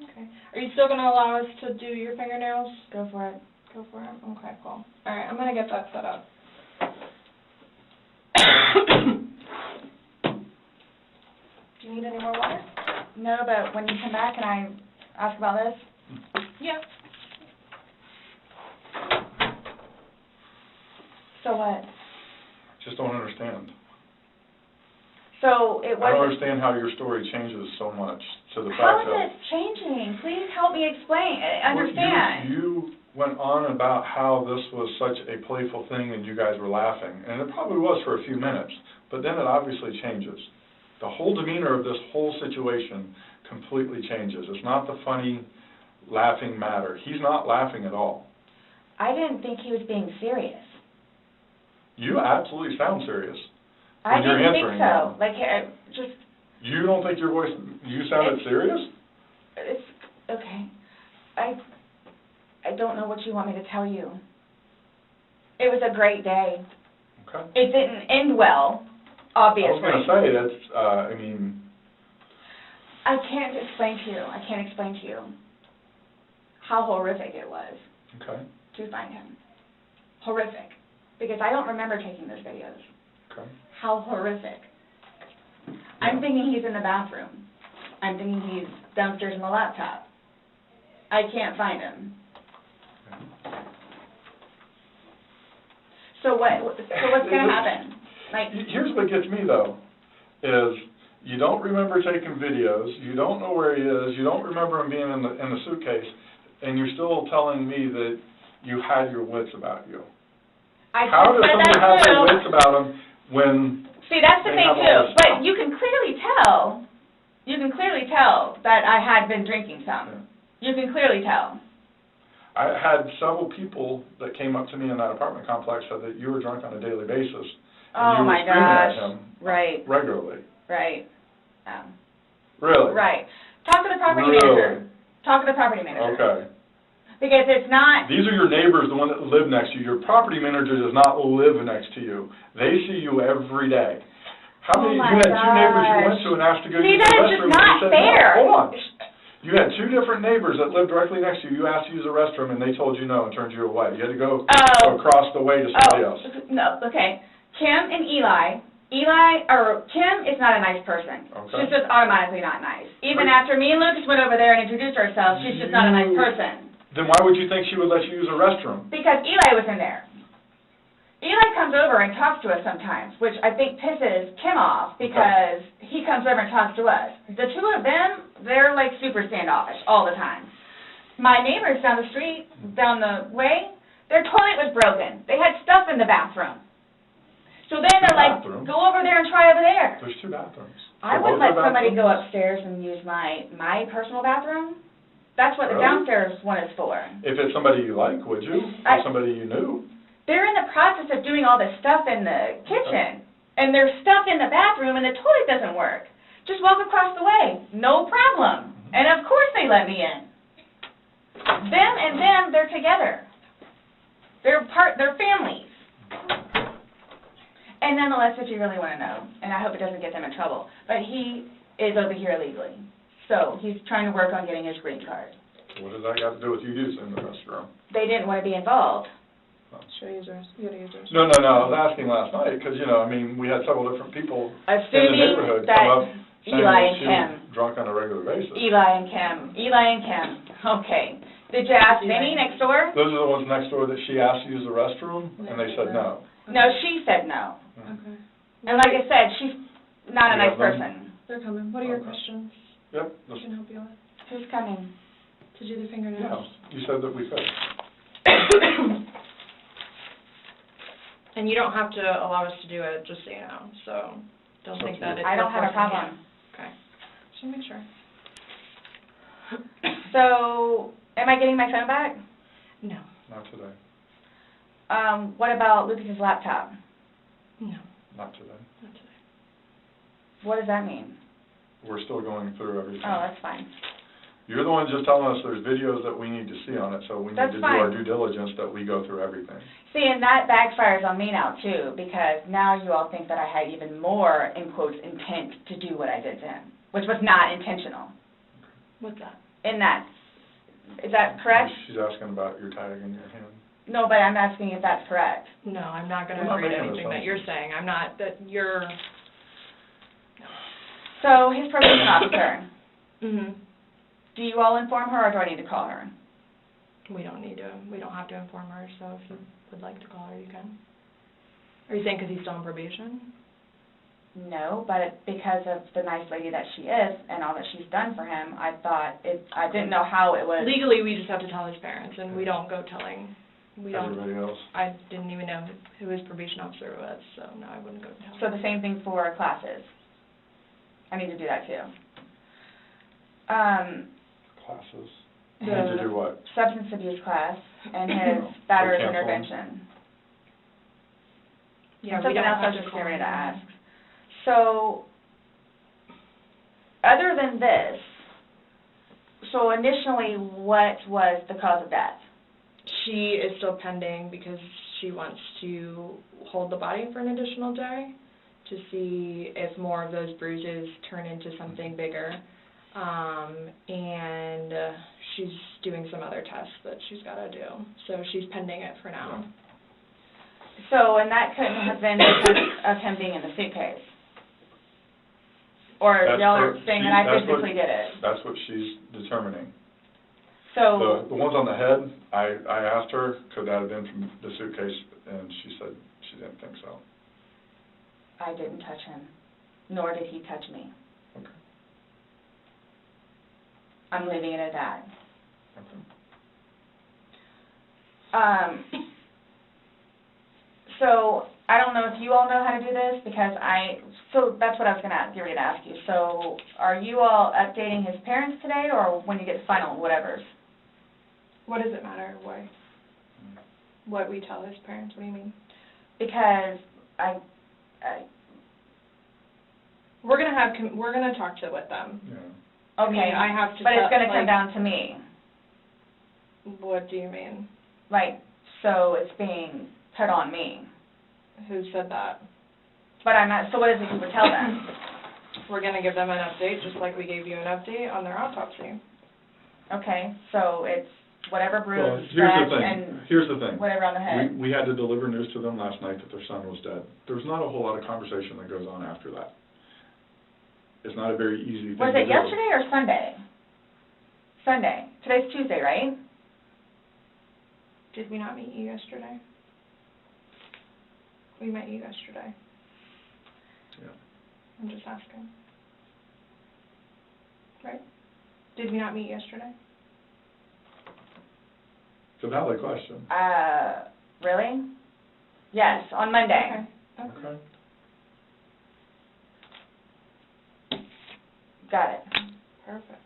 Okay. Are you still going to allow us to do your fingernails? Go for it. Go for it? Okay, cool. All right, I'm going to get that set up. Do you need any more water? No, but when you come back and I ask about this, Yeah. so what? Just don't understand. So it I don't wasn't. understand how your story changes so much to the How fact is that... it changing? Please help me explain, Well, understand. You went on about how this was such a playful thing and you guys were laughing, and it probably was for a few minutes, but then it obviously changes. The whole demeanor of this whole situation completely changes. It's not the funny, laughing matter. He's not laughing at all. I didn't think he was being serious. You absolutely sound serious. I When you're didn't think answering so. them. Like, just, You don't think your voice, you sounded serious? It's, okay. I don't know what you want me to tell you. It was a great day. Okay. It didn't end well, obviously. I was going to say, that's, I mean... I can't explain to you how horrific it was to find him. Horrific. Because I don't remember taking those videos. Okay. How horrific. I'm thinking he's in the bathroom. I'm thinking he's downstairs in the laptop. I can't find him. So what's going to happen? Like, here's what gets me, though, is you don't remember taking videos, you don't know where he is, you don't remember him being in the suitcase, and you're still telling me that you had your wits about you. How does somebody have their wits about them when... See, that's the thing, too. But you can clearly tell that I had been drinking some. You can clearly tell. I had several people that came up to me in that apartment complex said that you were drunk on a daily basis. And you were screaming at him regularly. Right. Really? Right. Talk to the property manager. Talk to the property manager. Okay. Because it's not... These are your neighbors, the one that live next to you. Your property manager does not live next to you. They see you every day. How many? You had two neighbors you went to and asked to go use the restroom. See, that is just not fair. No, hold on. You had two different neighbors that lived directly next to you. You asked to use the restroom, and they told you no and turned you away. You had to go across the way to somebody else. No, okay. Kim and Kim is not a nice person. Okay. She's just automatically not nice. Even after me and Lucas went over there and introduced ourselves, she's just not a nice person. Then why would you think she would let you use a restroom? Because Eli was in there. Eli comes over and talks to us sometimes, which I think pisses Kim off because he comes over and talks to us. The two of them, they're like super standoffish all the time. My neighbors down the street, down the way, their toilet was broken. They had stuff in the bathroom. So then they're like, go over there and try over there. There's two bathrooms. I wouldn't let somebody go upstairs and use my personal bathroom. That's what the downstairs one is for. If it's somebody you like, would you? Or somebody you knew? They're in the process of doing all this stuff in the kitchen, and there's stuff in the bathroom, and the toilet doesn't work. Just walk across the way. No problem. And of course they let me in. Them and them, they're together. They're families. And nonetheless, if you really want to know, and I hope it doesn't get them in trouble, but he is over here illegally. So he's trying to work on getting his green card. What does that got to do with you using the restroom? They didn't want to be involved. Should I use yours? You gotta use yours. No. I was asking last night because, I mean, we had several different people in the neighborhood come up saying that she was drunk on a regular basis. Eli and Kim. Okay. Did you ask Vinny next door? Those are the ones next door that she asked to use the restroom, and they said no. No, she said no. Okay. And like I said, she's not a nice person. They're coming. What are your questions? Yep. I can help you with. Who's coming? To do the fingernails. Yeah, you said that we could. And you don't have to allow us to do it, just so you know. So don't think that it's... I don't have a problem. Okay. Just want to make sure. So, am I getting my phone back? No. Not today. What about Lucas's laptop? No. Not today. Not today. What does that mean? We're still going through everything. Oh, that's fine. You're the one just telling us there's videos that we need to see on it, so we need to do our due diligence that we go through everything. See, and that backfires on me now, too, because now you all think that I had even more, in quotes, intent to do what I did to him, which was not intentional. What's that? Is that correct? She's asking about your tag in your hand. No, but I'm asking if that's correct. No, I'm not going to agree to anything that you're saying. I'm not, that you're... No. So, his probation officer. Mm-hmm. Do you all inform her, or do I need to call her? We don't need to. We don't have to inform her, so if you would like to call her, you can. Are you saying because he's still on probation? No, but because of the nice lady that she is and all that she's done for him, I didn't know how it was. Legally, we just have to tell his parents, and we don't go telling. Everybody else? I didn't even know who his probation officer was, so no, I wouldn't go tell. So the same thing for classes. I need to do that too. Classes? You need to do what? Substance abuse class and his batterer's intervention. Yeah, something else I was just getting ready to ask. So, other than this, so initially, what was the cause of death? She is still pending because she wants to hold the body for an additional day to see if more of those bruises turn into something bigger. And she's doing some other tests that she's got to do. So she's pending it for now. So, and that couldn't have been because of him being in the suitcase? Or y'all are saying that I physically did it? That's what she's determining. So the ones on the head, I asked her, could that have been from the suitcase, and she said she didn't think so. I didn't touch him, nor did he touch me. Okay. I'm leaving it at that. Okay. So I don't know if you all know how to do this because so that's what I was going to get ready to ask you. So are you all updating his parents today or when you get the final whatevers? What does it matter? Why? What we tell his parents? What do you mean? Because we're gonna talk with them. Yeah. Okay. I mean, I have to. But it's gonna come down to me. What do you mean? Like, so it's being put on me. Who said that? But I'm not. So what is it you would tell them? We're gonna give them an update, just like we gave you an update on their autopsy. Okay. So it's whatever bruise, Well, here's the thing. Whatever on the head. We had to deliver news to them last night that their son was dead. There's not a whole lot of conversation that goes on after that. It's not a very easy thing to do. Was it yesterday or Sunday? Sunday. Today's Tuesday, right? Did we not meet you yesterday? We met you yesterday. Yeah. I'm just asking. Right? Did we not meet yesterday? It's a valid question. Really? Yes, on Monday. Okay. Got it. Perfect.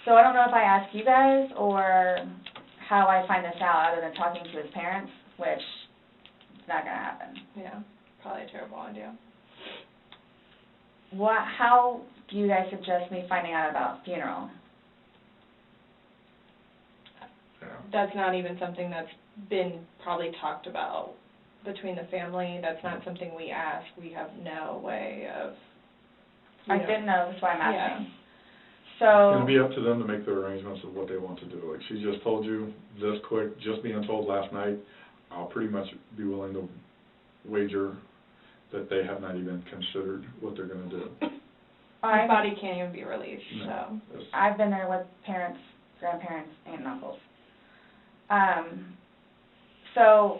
So I don't know if I ask you guys or how I find this out other than talking to his parents, which is not going to happen. Yeah, probably a terrible idea. How do you guys suggest me finding out about funeral? That's not even something that's been probably talked about between the family. That's not something we ask. We have no way of... I didn't know, that's why I'm asking. Yeah. So... It's going to be up to them to make the arrangements of what they want to do. Like she just told you this quick, just being told last night, I'll pretty much be willing to wager that they have not even considered what they're going to do. His body can't even be released, No. so... I've been there with parents, grandparents, and uncles. So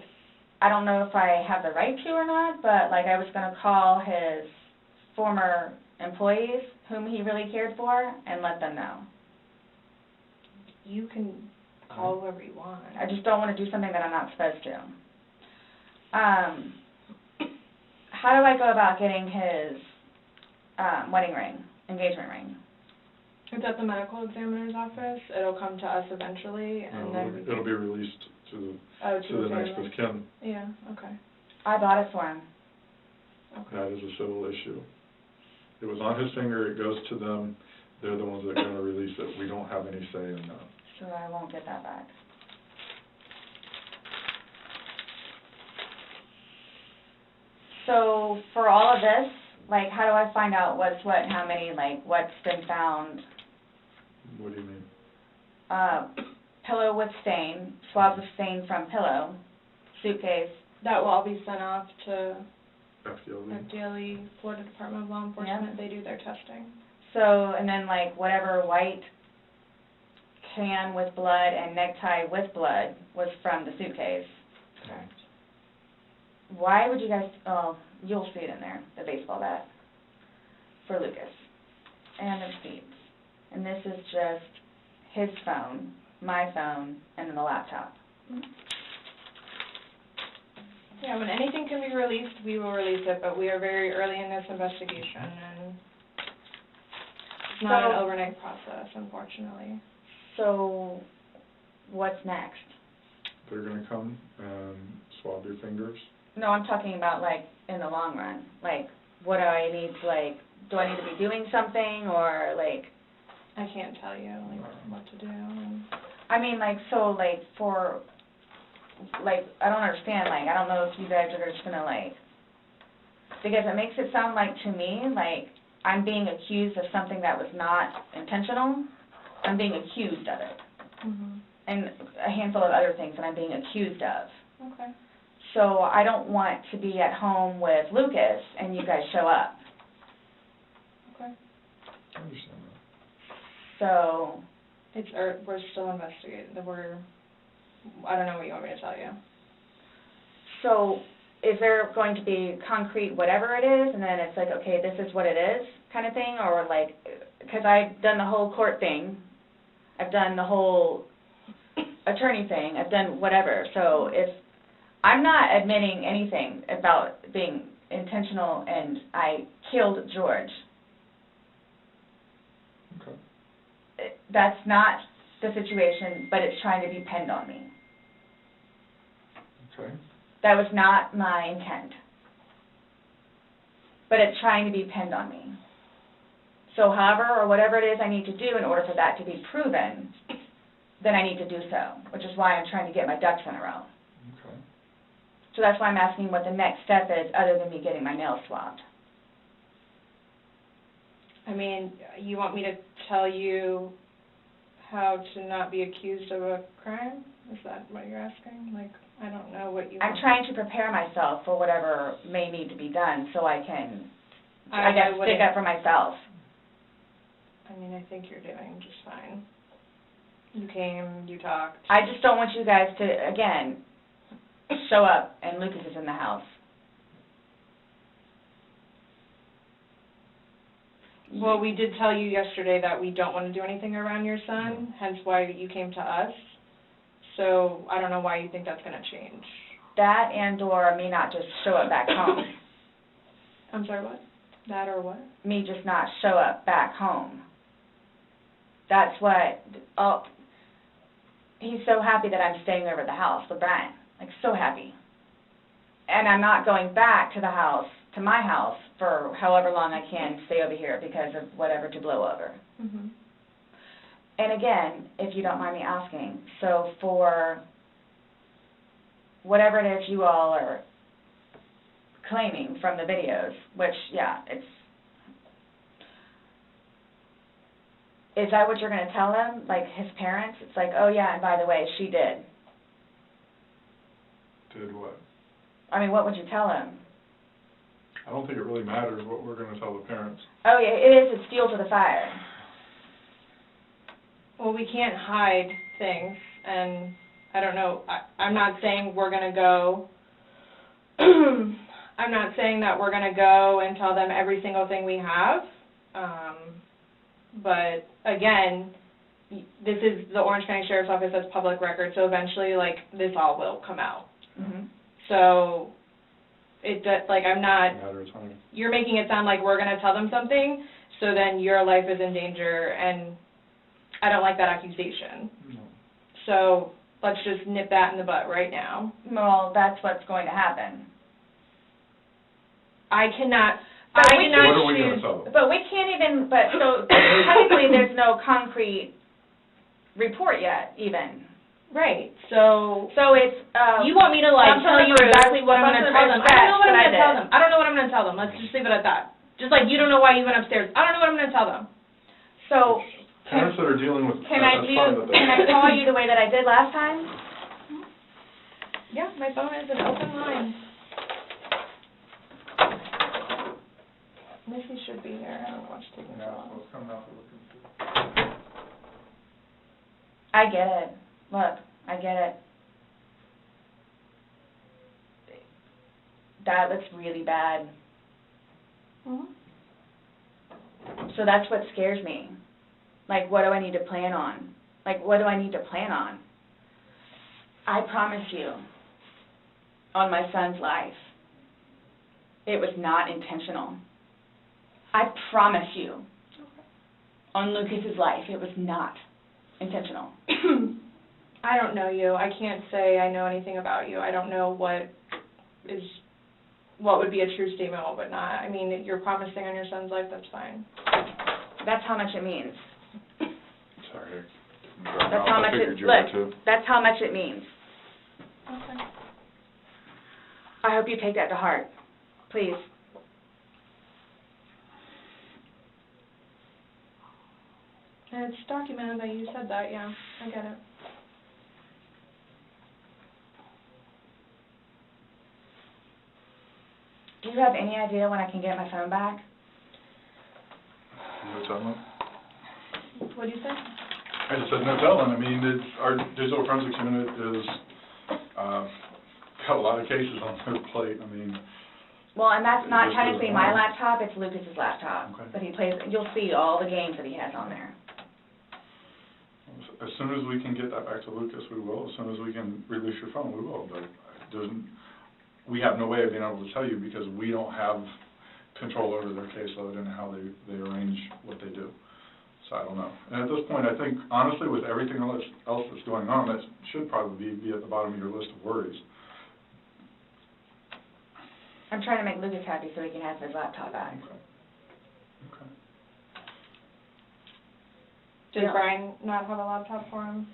I don't know if I have the right to or not, but like I was going to call his former employees whom he really cared for and let them know. You can call whoever you want. I just don't want to do something that I'm not supposed to. How do I go about getting his wedding ring, engagement ring? It's at the medical examiner's office. It'll come to us eventually, and then it'll be released to the next of kin. Yeah. Okay. I bought it for him. Okay. That is a civil issue. It was on his finger. It goes to them. They're the ones that are going to release it. We don't have any say in that. So I won't get that back. So for all of this, like, how do I find out what's what and how many, like, what's been found? What do you mean? Pillow with stain, swabs of stain from pillow, suitcase. That will all be sent off to FDLE, Florida Department of Law Enforcement. They do their testing. So, and then, like, whatever white can with blood and necktie with blood was from the suitcase. Correct. Why would you guys, you'll see it in there, the baseball bat, for Lucas, and the receipts. And this is just his phone, my phone, and then the laptop. Yeah, when anything can be released, we will release it, but we are very early in this investigation, and it's not an overnight process, unfortunately. So, what's next? They're going to come and swab your fingers. No, I'm talking about, like, in the long run. Like, what do I need to, like, do I need to be doing something, or, like... I can't tell you, like, what to do. I mean, like, so, like, for, like, I don't understand, like, I don't know if you guys are just gonna, like, because it makes it sound like, to me, like, I'm being accused of something that was not intentional. I'm being accused of it. Mm-hmm. And a handful of other things that I'm being accused of. Okay. So I don't want to be at home with Lucas and you guys show up. Okay. I understand that. So... we're still investigating. I don't know what you want me to tell you. So is there going to be concrete whatever it is, and then it's like, okay, this is what it is kind of thing? Or like, because I've done the whole court thing. I've done the whole attorney thing. I've done whatever. So if I'm not admitting anything about being intentional and I killed George. Okay. That's not the situation, but it's trying to be pinned on me. Okay. That was not my intent. But it's trying to be pinned on me. So however or whatever it is I need to do in order for that to be proven, then I need to do so, which is why I'm trying to get my ducks in a row. Okay. So that's why I'm asking what the next step is other than me getting my nails swabbed. I mean, you want me to tell you how to not be accused of a crime? Is that what you're asking? Like, I don't know what you I'm want. trying to prepare myself for whatever may need to be done so I can, I guess, stick up for myself. I mean, I think you're doing just fine. You came, you talked. I just don't want you guys to, again, show up and Lucas is in the house. Well, we did tell you yesterday that we don't want to do anything around your son, hence why you came to us. So I don't know why you think that's going to change. That and or me not just show up back home. I'm sorry, what? That or what? Me just not show up back home. That's what, he's so happy that I'm staying over at the house with Brian. Like, so happy. And I'm not going back to the house, to my house, for however long I can stay over here because of whatever to blow over. Mm-hmm. And again, if you don't mind me asking, so for whatever it is you all are claiming from the videos, which, yeah, is that what you're going to tell them, like his parents? It's like, oh yeah, and by the way, she did. Did what? I mean, what would you tell them? I don't think it really matters what we're going to tell the parents. Oh yeah, it is. It's fuel to the fire. Well, we can't hide things, and I don't know. I'm not saying we're going to go. I'm not saying that we're going to go and tell them every single thing we have. But again, this is the Orange County Sheriff's Office, that's public record, so eventually, like, this all will come out. Mm-hmm. So, I'm not, Matters, honey. you're making it sound like we're going to tell them something, so then your life is in danger, and I don't like that accusation. No. So, let's just nip that in the butt right now. Well, that's what's going to happen. I cannot... But I we cannot What are we going to choose. tell them? But we can't even, so technically there's no concrete report yet, even. Right, so it's, you want me to, like, tell you exactly what I'm going to tell them. I don't know what I'm going to tell them. I don't know what I'm going to tell them. Let's just leave it at that. Just like you don't know why you went upstairs. I don't know what I'm going to tell them. So, Parents that are dealing with can I call you the way that I did last time? Yeah, my phone is an open line. Missy should be here. I don't know what's taking so long. What's coming out to look into. I get it. Look, I get it. That looks really bad. Mm-hmm. So that's what scares me. Like, what do I need to plan on? Like, what do I need to plan on? I promise you, on my son's life, it was not intentional. I promise you, on Lucas's life, it was not intentional. I don't know you. I can't say I know anything about you. I don't know what is what would be a true statement, what would not. I mean, you're promising on your son's life, that's fine. That's how much it means. Sorry. That's how much it, look, that's how much it means. Okay. I hope you take that to heart. Please. And it's documented that you said that, yeah, I get it. Do you have any idea when I can get my phone back? No telling. What do you say? I just said no telling. I mean, our digital forensics unit is, got a lot of cases on their plate. I mean. Well, and that's not This technically is my mine. laptop, it's Lucas's laptop. Okay. But he plays, you'll see all the games that he has on there. As soon as we can get that back to Lucas, we will. As soon as we can release your phone, we will. But we have no way of being able to tell you because we don't have control over their caseload and how they arrange what they do. So I don't know. And at this point, I think, honestly, with everything else that's going on, that should probably be at the bottom of your list of worries. I'm trying to make Lucas happy so he can have his laptop back. Okay. Did Brian not have a laptop for him?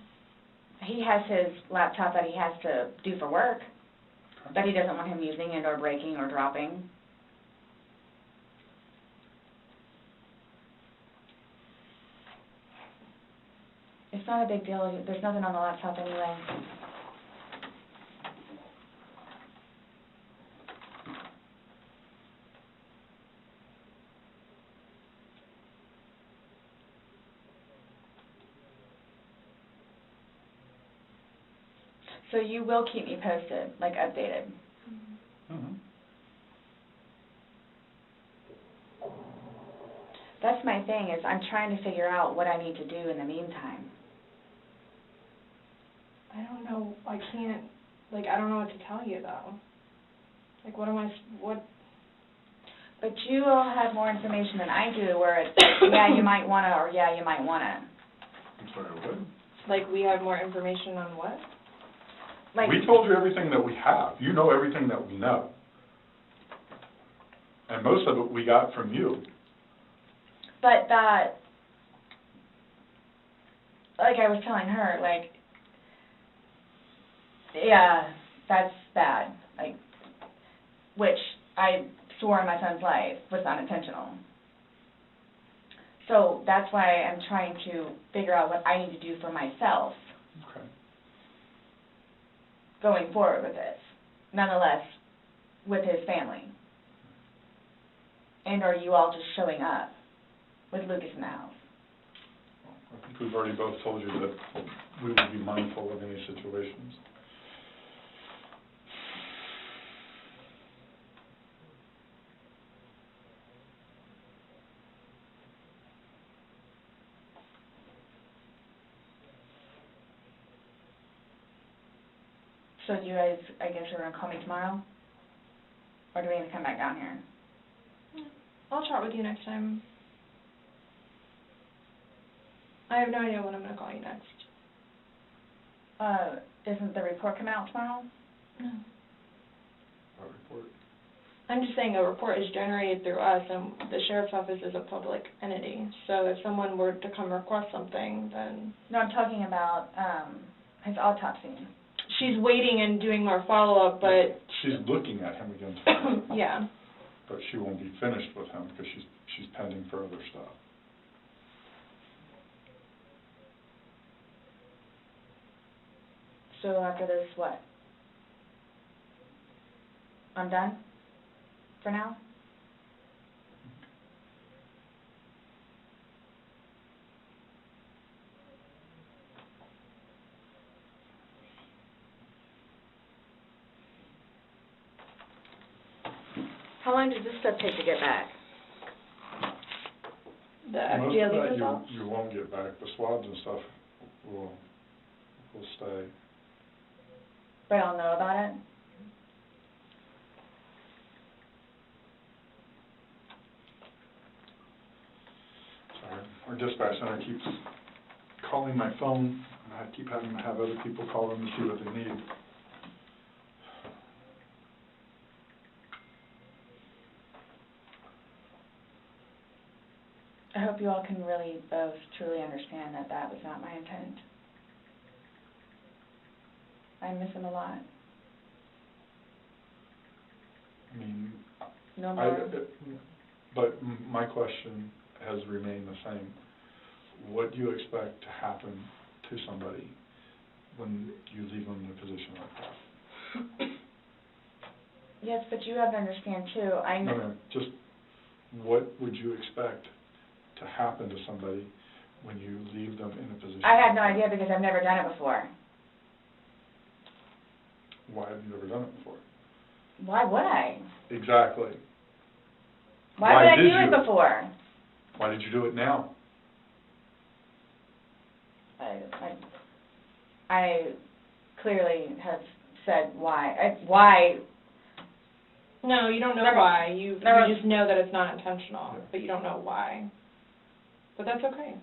He has his laptop that he has to do for work, that he doesn't want him using it or breaking or dropping. It's not a big deal. There's nothing on the laptop anyway. So you will keep me posted, like updated. Mm-hmm. That's my thing, is I'm trying to figure out what I need to do in the meantime. I don't know, I can't, like, I don't know what to tell you, though. Like, what? But you all have more information than I do, where it's, yeah, you might want to, or yeah, you might want to. I'm sorry, what? Like, we have more information on what? Like, we told you everything that we have. You know everything that we know. And most of it we got from you. but that, like I was telling her, like, yeah, that's bad. Like, which I swore in my son's life was unintentional. So that's why I'm trying to figure out what I need to do for myself. Okay. Going forward with this, nonetheless, with his family. And are you all just showing up with Lucas in the house? I think we've already both told you that we would be mindful of any situations. So you guys, I guess you're going to call me tomorrow? Or do we need to come back down here? I'll chat with you next time. I have no idea when I'm going to call you next. Isn't the report coming out tomorrow? No. What report? I'm just saying a report is generated through us, and the sheriff's office is a public entity. So if someone were to come request something, then... No, I'm talking about his autopsy. She's waiting and doing more follow-up, but... She's looking at him again tomorrow. Yeah. But she won't be finished with him because she's pending for other stuff. So after this, what? I'm done? For now? How long does this stuff take to get back? The Most FDA of that results? you won't get back. The swabs and stuff will stay. But I'll know about it? Sorry. Our dispatch center keeps calling my phone, and I keep having to have other people call them to see what they need. hope you all can really both truly understand that that was not my intent. I miss him a lot. I mean, No more. but my question has remained the same. What do you expect to happen to somebody when you leave them in a position like that? Yes, but you have to understand too. I know. No, just what would you expect to happen to somebody when you leave them in a position? I have no idea because I've never done it before. Why have you never done it before? Why would I? Exactly. Why would I do it before? Why did you do it now? I clearly have said why. Why? No, you don't know why. You just know that it's not intentional, but you don't know why. But that's okay.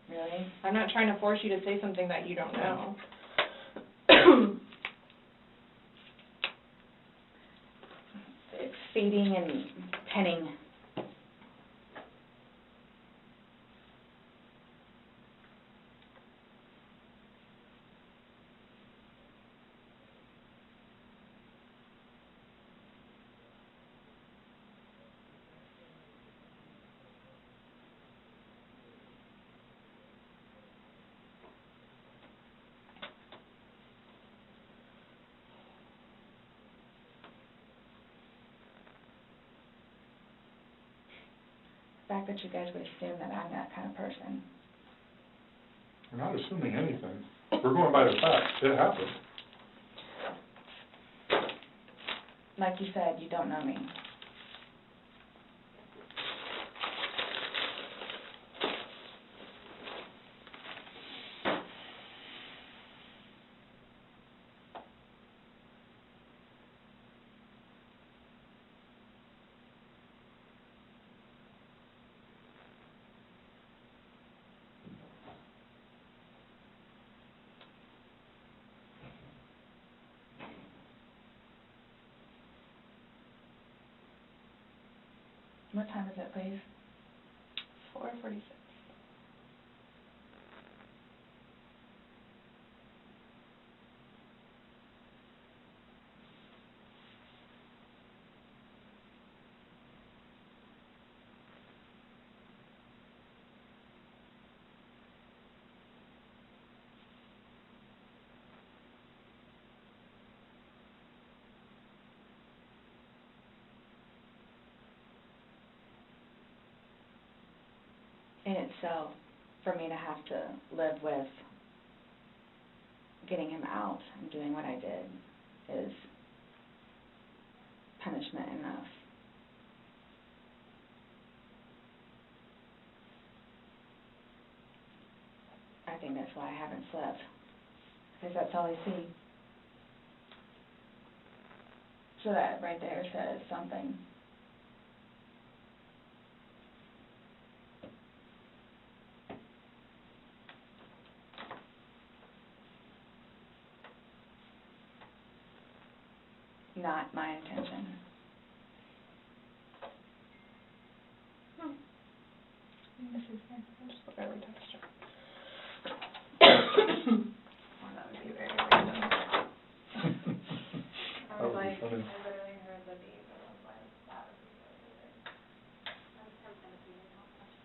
Really? I'm not trying to force you to say something that you don't know. It's feeding and penning. The fact that you guys would assume that I'm that kind of person. We're not assuming anything. We're going by the facts. It happened. Like you said, you don't know me. What time is it, please? 4:46. In itself, for me to have to live with getting him out and doing what I did is punishment enough. I think that's why I haven't slept, because that's all I see. So that right there says something. Not my intention. This is here. I'll just barely touched her. Well, that would be very random. That would be funny. I literally heard the beep and I was like, that would be really weird. I'm tempted to be in how much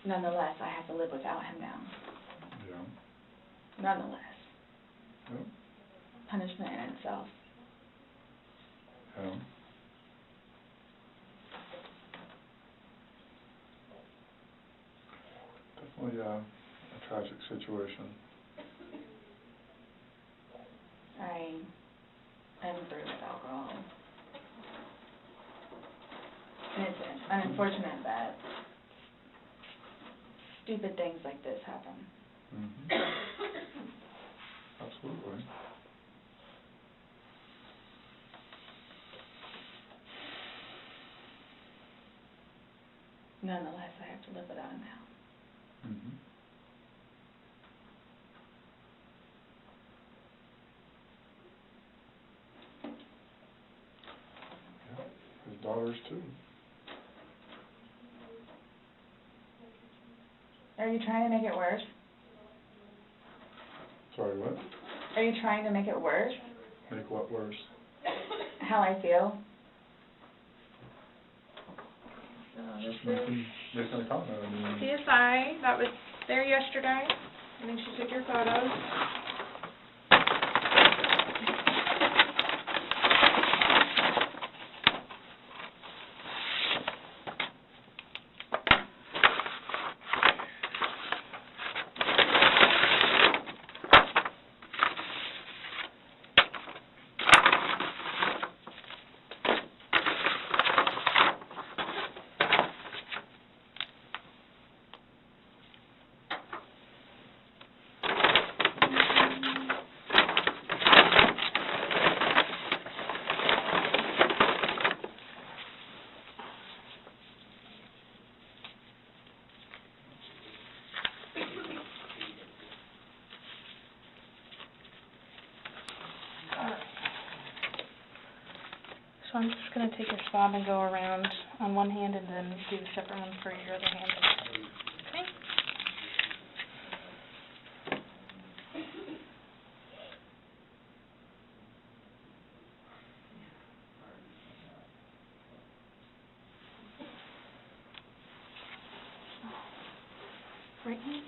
Nonetheless, I have to live without him now. Yeah. Nonetheless. Yeah. Punishment in itself. Yeah. Definitely a tragic situation. I am through with alcohol. And it's unfortunate that stupid things like this happen. Mm-hmm. Absolutely. nonetheless, I have to live without him now. Mm-hmm. Yeah, his daughters too. Are you trying to make it worse? Sorry, what? Are you trying to make it worse? Make what worse? How I feel? So this Just making a comment. I mean, CSI that was there yesterday. I think she took your photos. So I'm just going to take your swab and go around on one hand and then do the separate one for your other hand. Okay? Right hand.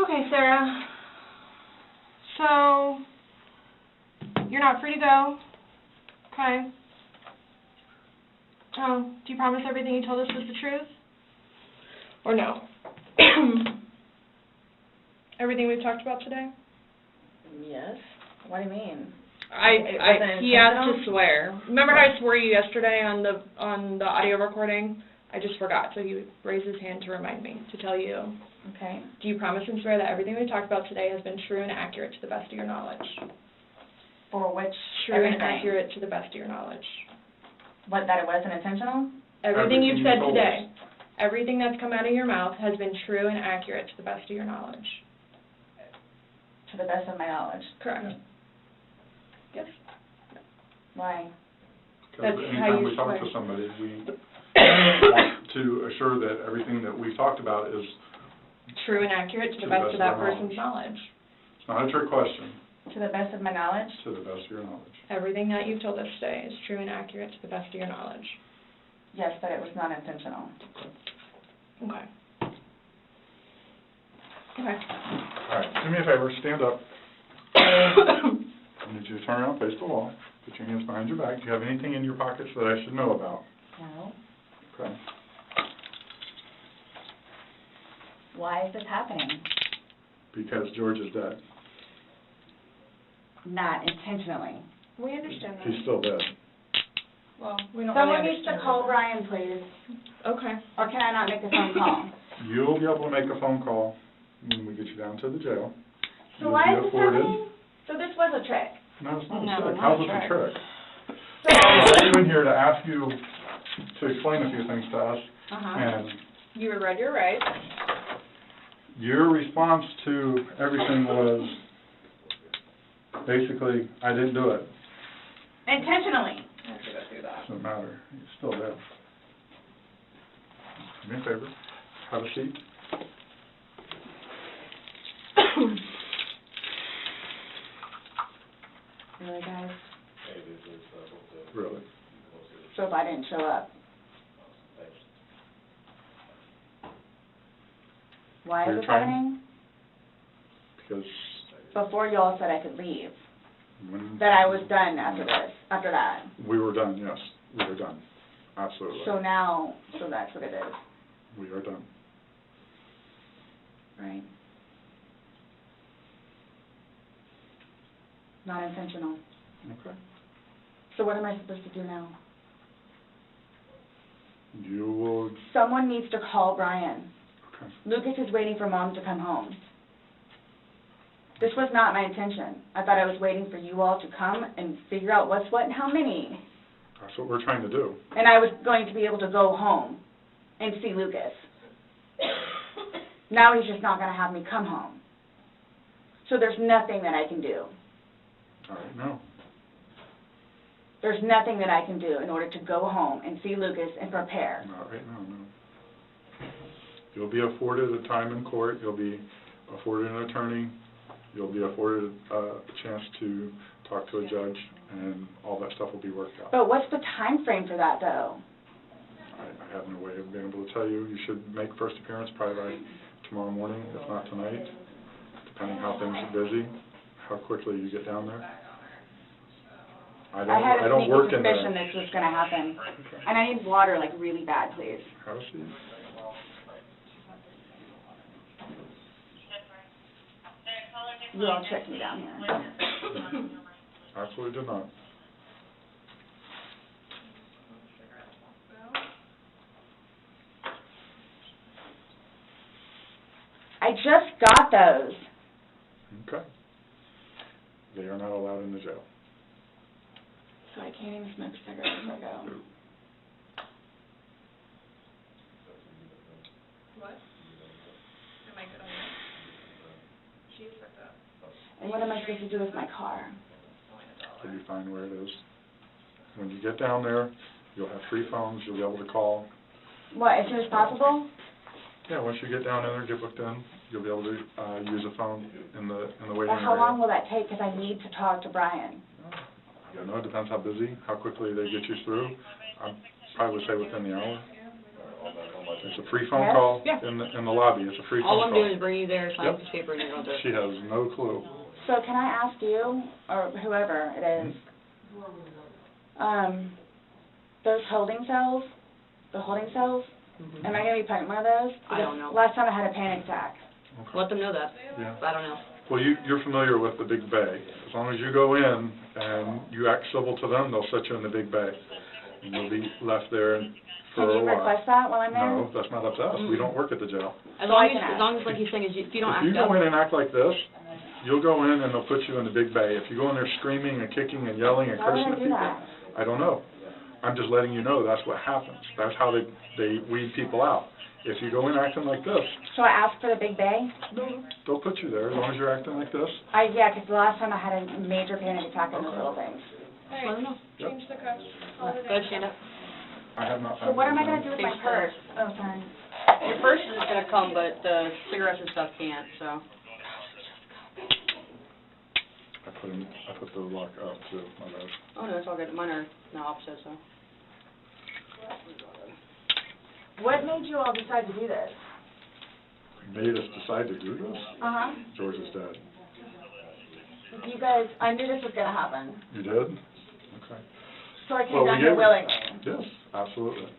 Okay, Sarah. So, you're not free to go. Okay. Oh, do you promise everything you told us was the truth? Or no? Everything we've talked about today? Yes. What do you mean? He asked to swear. Remember how I swore you yesterday on the audio recording? I just forgot, so he raised his hand to remind me, to tell you. Okay. Do you promise and swear that everything we talked about today has been true and accurate to the best of your knowledge? For which True everything? and accurate to the best of your knowledge. What, that it wasn't intentional? Everything you've you said told today, us. everything that's come out of your mouth has been true and accurate to the best of your knowledge. To the best of my knowledge. Correct. Yes. Why? That's Because how anytime you we talk swear. to somebody, we want to assure that everything that we've talked about is True and accurate to the best of that person's knowledge. It's not a trick question. To the best of my knowledge? To the best of your knowledge. Everything that you've told us today is true and accurate to the best of your knowledge. Yes, but it was not intentional. Okay. Okay. All right, do me a favor, stand up. I need you to turn around, face the wall, put your hands behind your back. Do you have anything in your pockets that I should know about? No. Okay. Why is this happening? Because George is dead. Not intentionally. We understand that. He's still dead. Well, we don't Someone really needs to understand call that. Brian, please. Okay. Or can I not make a phone call? You'll be able to make a phone call when we get you down to the jail. So You'll why be is this afforded- happening? So this was a trick? No, it's not No, a trick. not How's a it a trick. trick? I'm in here to ask you to explain a few things to us, and You were read your rights. your response to everything was basically, I didn't do it. Intentionally. I have to go through that. Doesn't matter. He's still dead. Do me a favor. Have a seat. Really, guys? Really? So if I didn't show up, Why Were is you this trying? happening? Because Before you all said I could leave. when That I was done after this, after that. we were done, yes, we were done. Absolutely. So now, so that's what it is, We are done. right? Not intentional. Okay. So what am I supposed to do now? You will, Someone needs to call Brian. okay. Lucas is waiting for Mom to come home. This was not my intention. I thought I was waiting for you all to come and figure out what's what and how many. That's what we're trying to do. And I was going to be able to go home and see Lucas. Now he's just not going to have me come home. So there's nothing that I can do. All right, no. There's nothing that I can do in order to go home and see Lucas and prepare. Not right now, no. You'll be afforded a time in court, you'll be afforded an attorney, you'll be afforded a chance to talk to a judge, and all that stuff will be worked out. But what's the time frame for that, though? I have no way of being able to tell you. You should make first appearance probably by tomorrow morning, if not tonight, depending how things are busy, how quickly you get down there. I had a don't work sneaky in there. suspicion this was going to happen. Okay. And I need water, like, really bad, please. Have a seat. You all tricked me down here. Absolutely did not. I just got those. Okay. They are not allowed in the jail. So I can't even smoke cigarettes if I go. What? Am I good on that? She's hooked up. And what am I supposed to do with my car? You'll be fine where it is. When you get down there, you'll have free phones, you'll be able to call. What, as soon as possible? Yeah, once you get down there, get booked in, you'll be able to use a phone in the waiting Or area. how long will that take? Because I need to talk to Brian. I don't know, it depends how busy, how quickly they get you through. I probably would say within the hour. It's a free phone Yes? call Yeah. in the lobby. It's a free phone All call. I'm doing is bringing you there, sign Yep. a piece of paper, and you're going to do it. She has no clue. So can I ask you, or whoever it is, those holding cells, the holding cells, Mhm. am I going to be put in one of those? I don't know. Last time I had a panic attack. Okay. Let them know that. Yeah. I don't know. Well, you're familiar with the big bay. As long as you go in and you act civil to them, they'll set you in the big bay. And you'll be left there for Can a you while. request that while I'm there? No, that's not up to us. We don't work at the jail. As So I long can as, ask. as long as, like he's saying, is if you don't If act you up, go in and act like this, you'll go in and they'll put you in the big bay. If you go in there screaming and kicking and yelling and Why would cursing I at do people, that? I don't know. I'm just letting you know that's what happens. That's how they weed people out. If you go in acting like this, So I asked for the big bay? they'll put you there as long as you're acting like this. Yeah, because the last time I had a major panic attack on those little things. Hey, let them know. change the cuffs. Call it Go in. ahead, stand up. I have not. So what am I going to do with my Thanks, purse? Oh, sorry. Your purse is going to come, but the cigarettes and stuff can't, so. I put the lock up too, my bad. Oh, no, it's all good. Mine are the opposite, so. What made you all decide to do this? Made us decide to do this? Uh-huh. George is dead. You guys, I knew this was going to happen. You did? Okay. So I came Well, down we here gave- willingly. Yes, absolutely.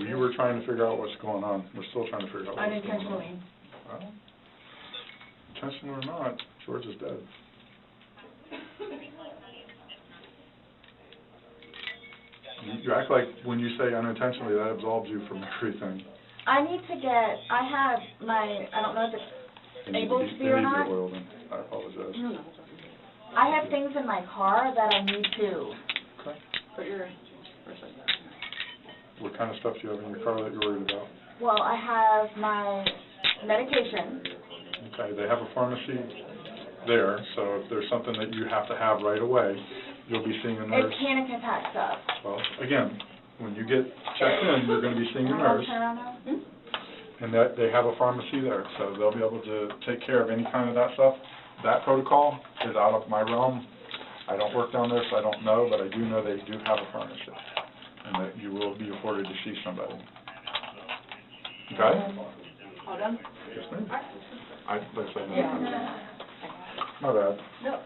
We were trying to figure out what's going on. We're still trying to figure out what's going on. Unintentionally. Well, intentional or not, George is dead. You act like when you say unintentionally, that absolves you from everything. I need to get, I have my, I don't know if it's able to be or They need not. your oil, then. I apologize. No, no. I have things in my car that I need to. Okay. Put your purse like that. What kind of stuff do you have in your car that you're worried about? Well, I have my medication. Okay, they have a pharmacy there, so if there's something that you have to have right away, you'll be seeing a nurse. It's panic attack stuff. Well, again, when you get checked in, you're going to be seeing a nurse, Turn around now? and that they have a pharmacy there, so they'll be able to take care of any kind of that stuff. That protocol is out of my realm. I don't work down there, so I don't know, but I do know they do have a pharmacy, and that you will be afforded to see somebody. Okay? All done? Just me. I, like I say, Yeah. my bad. No,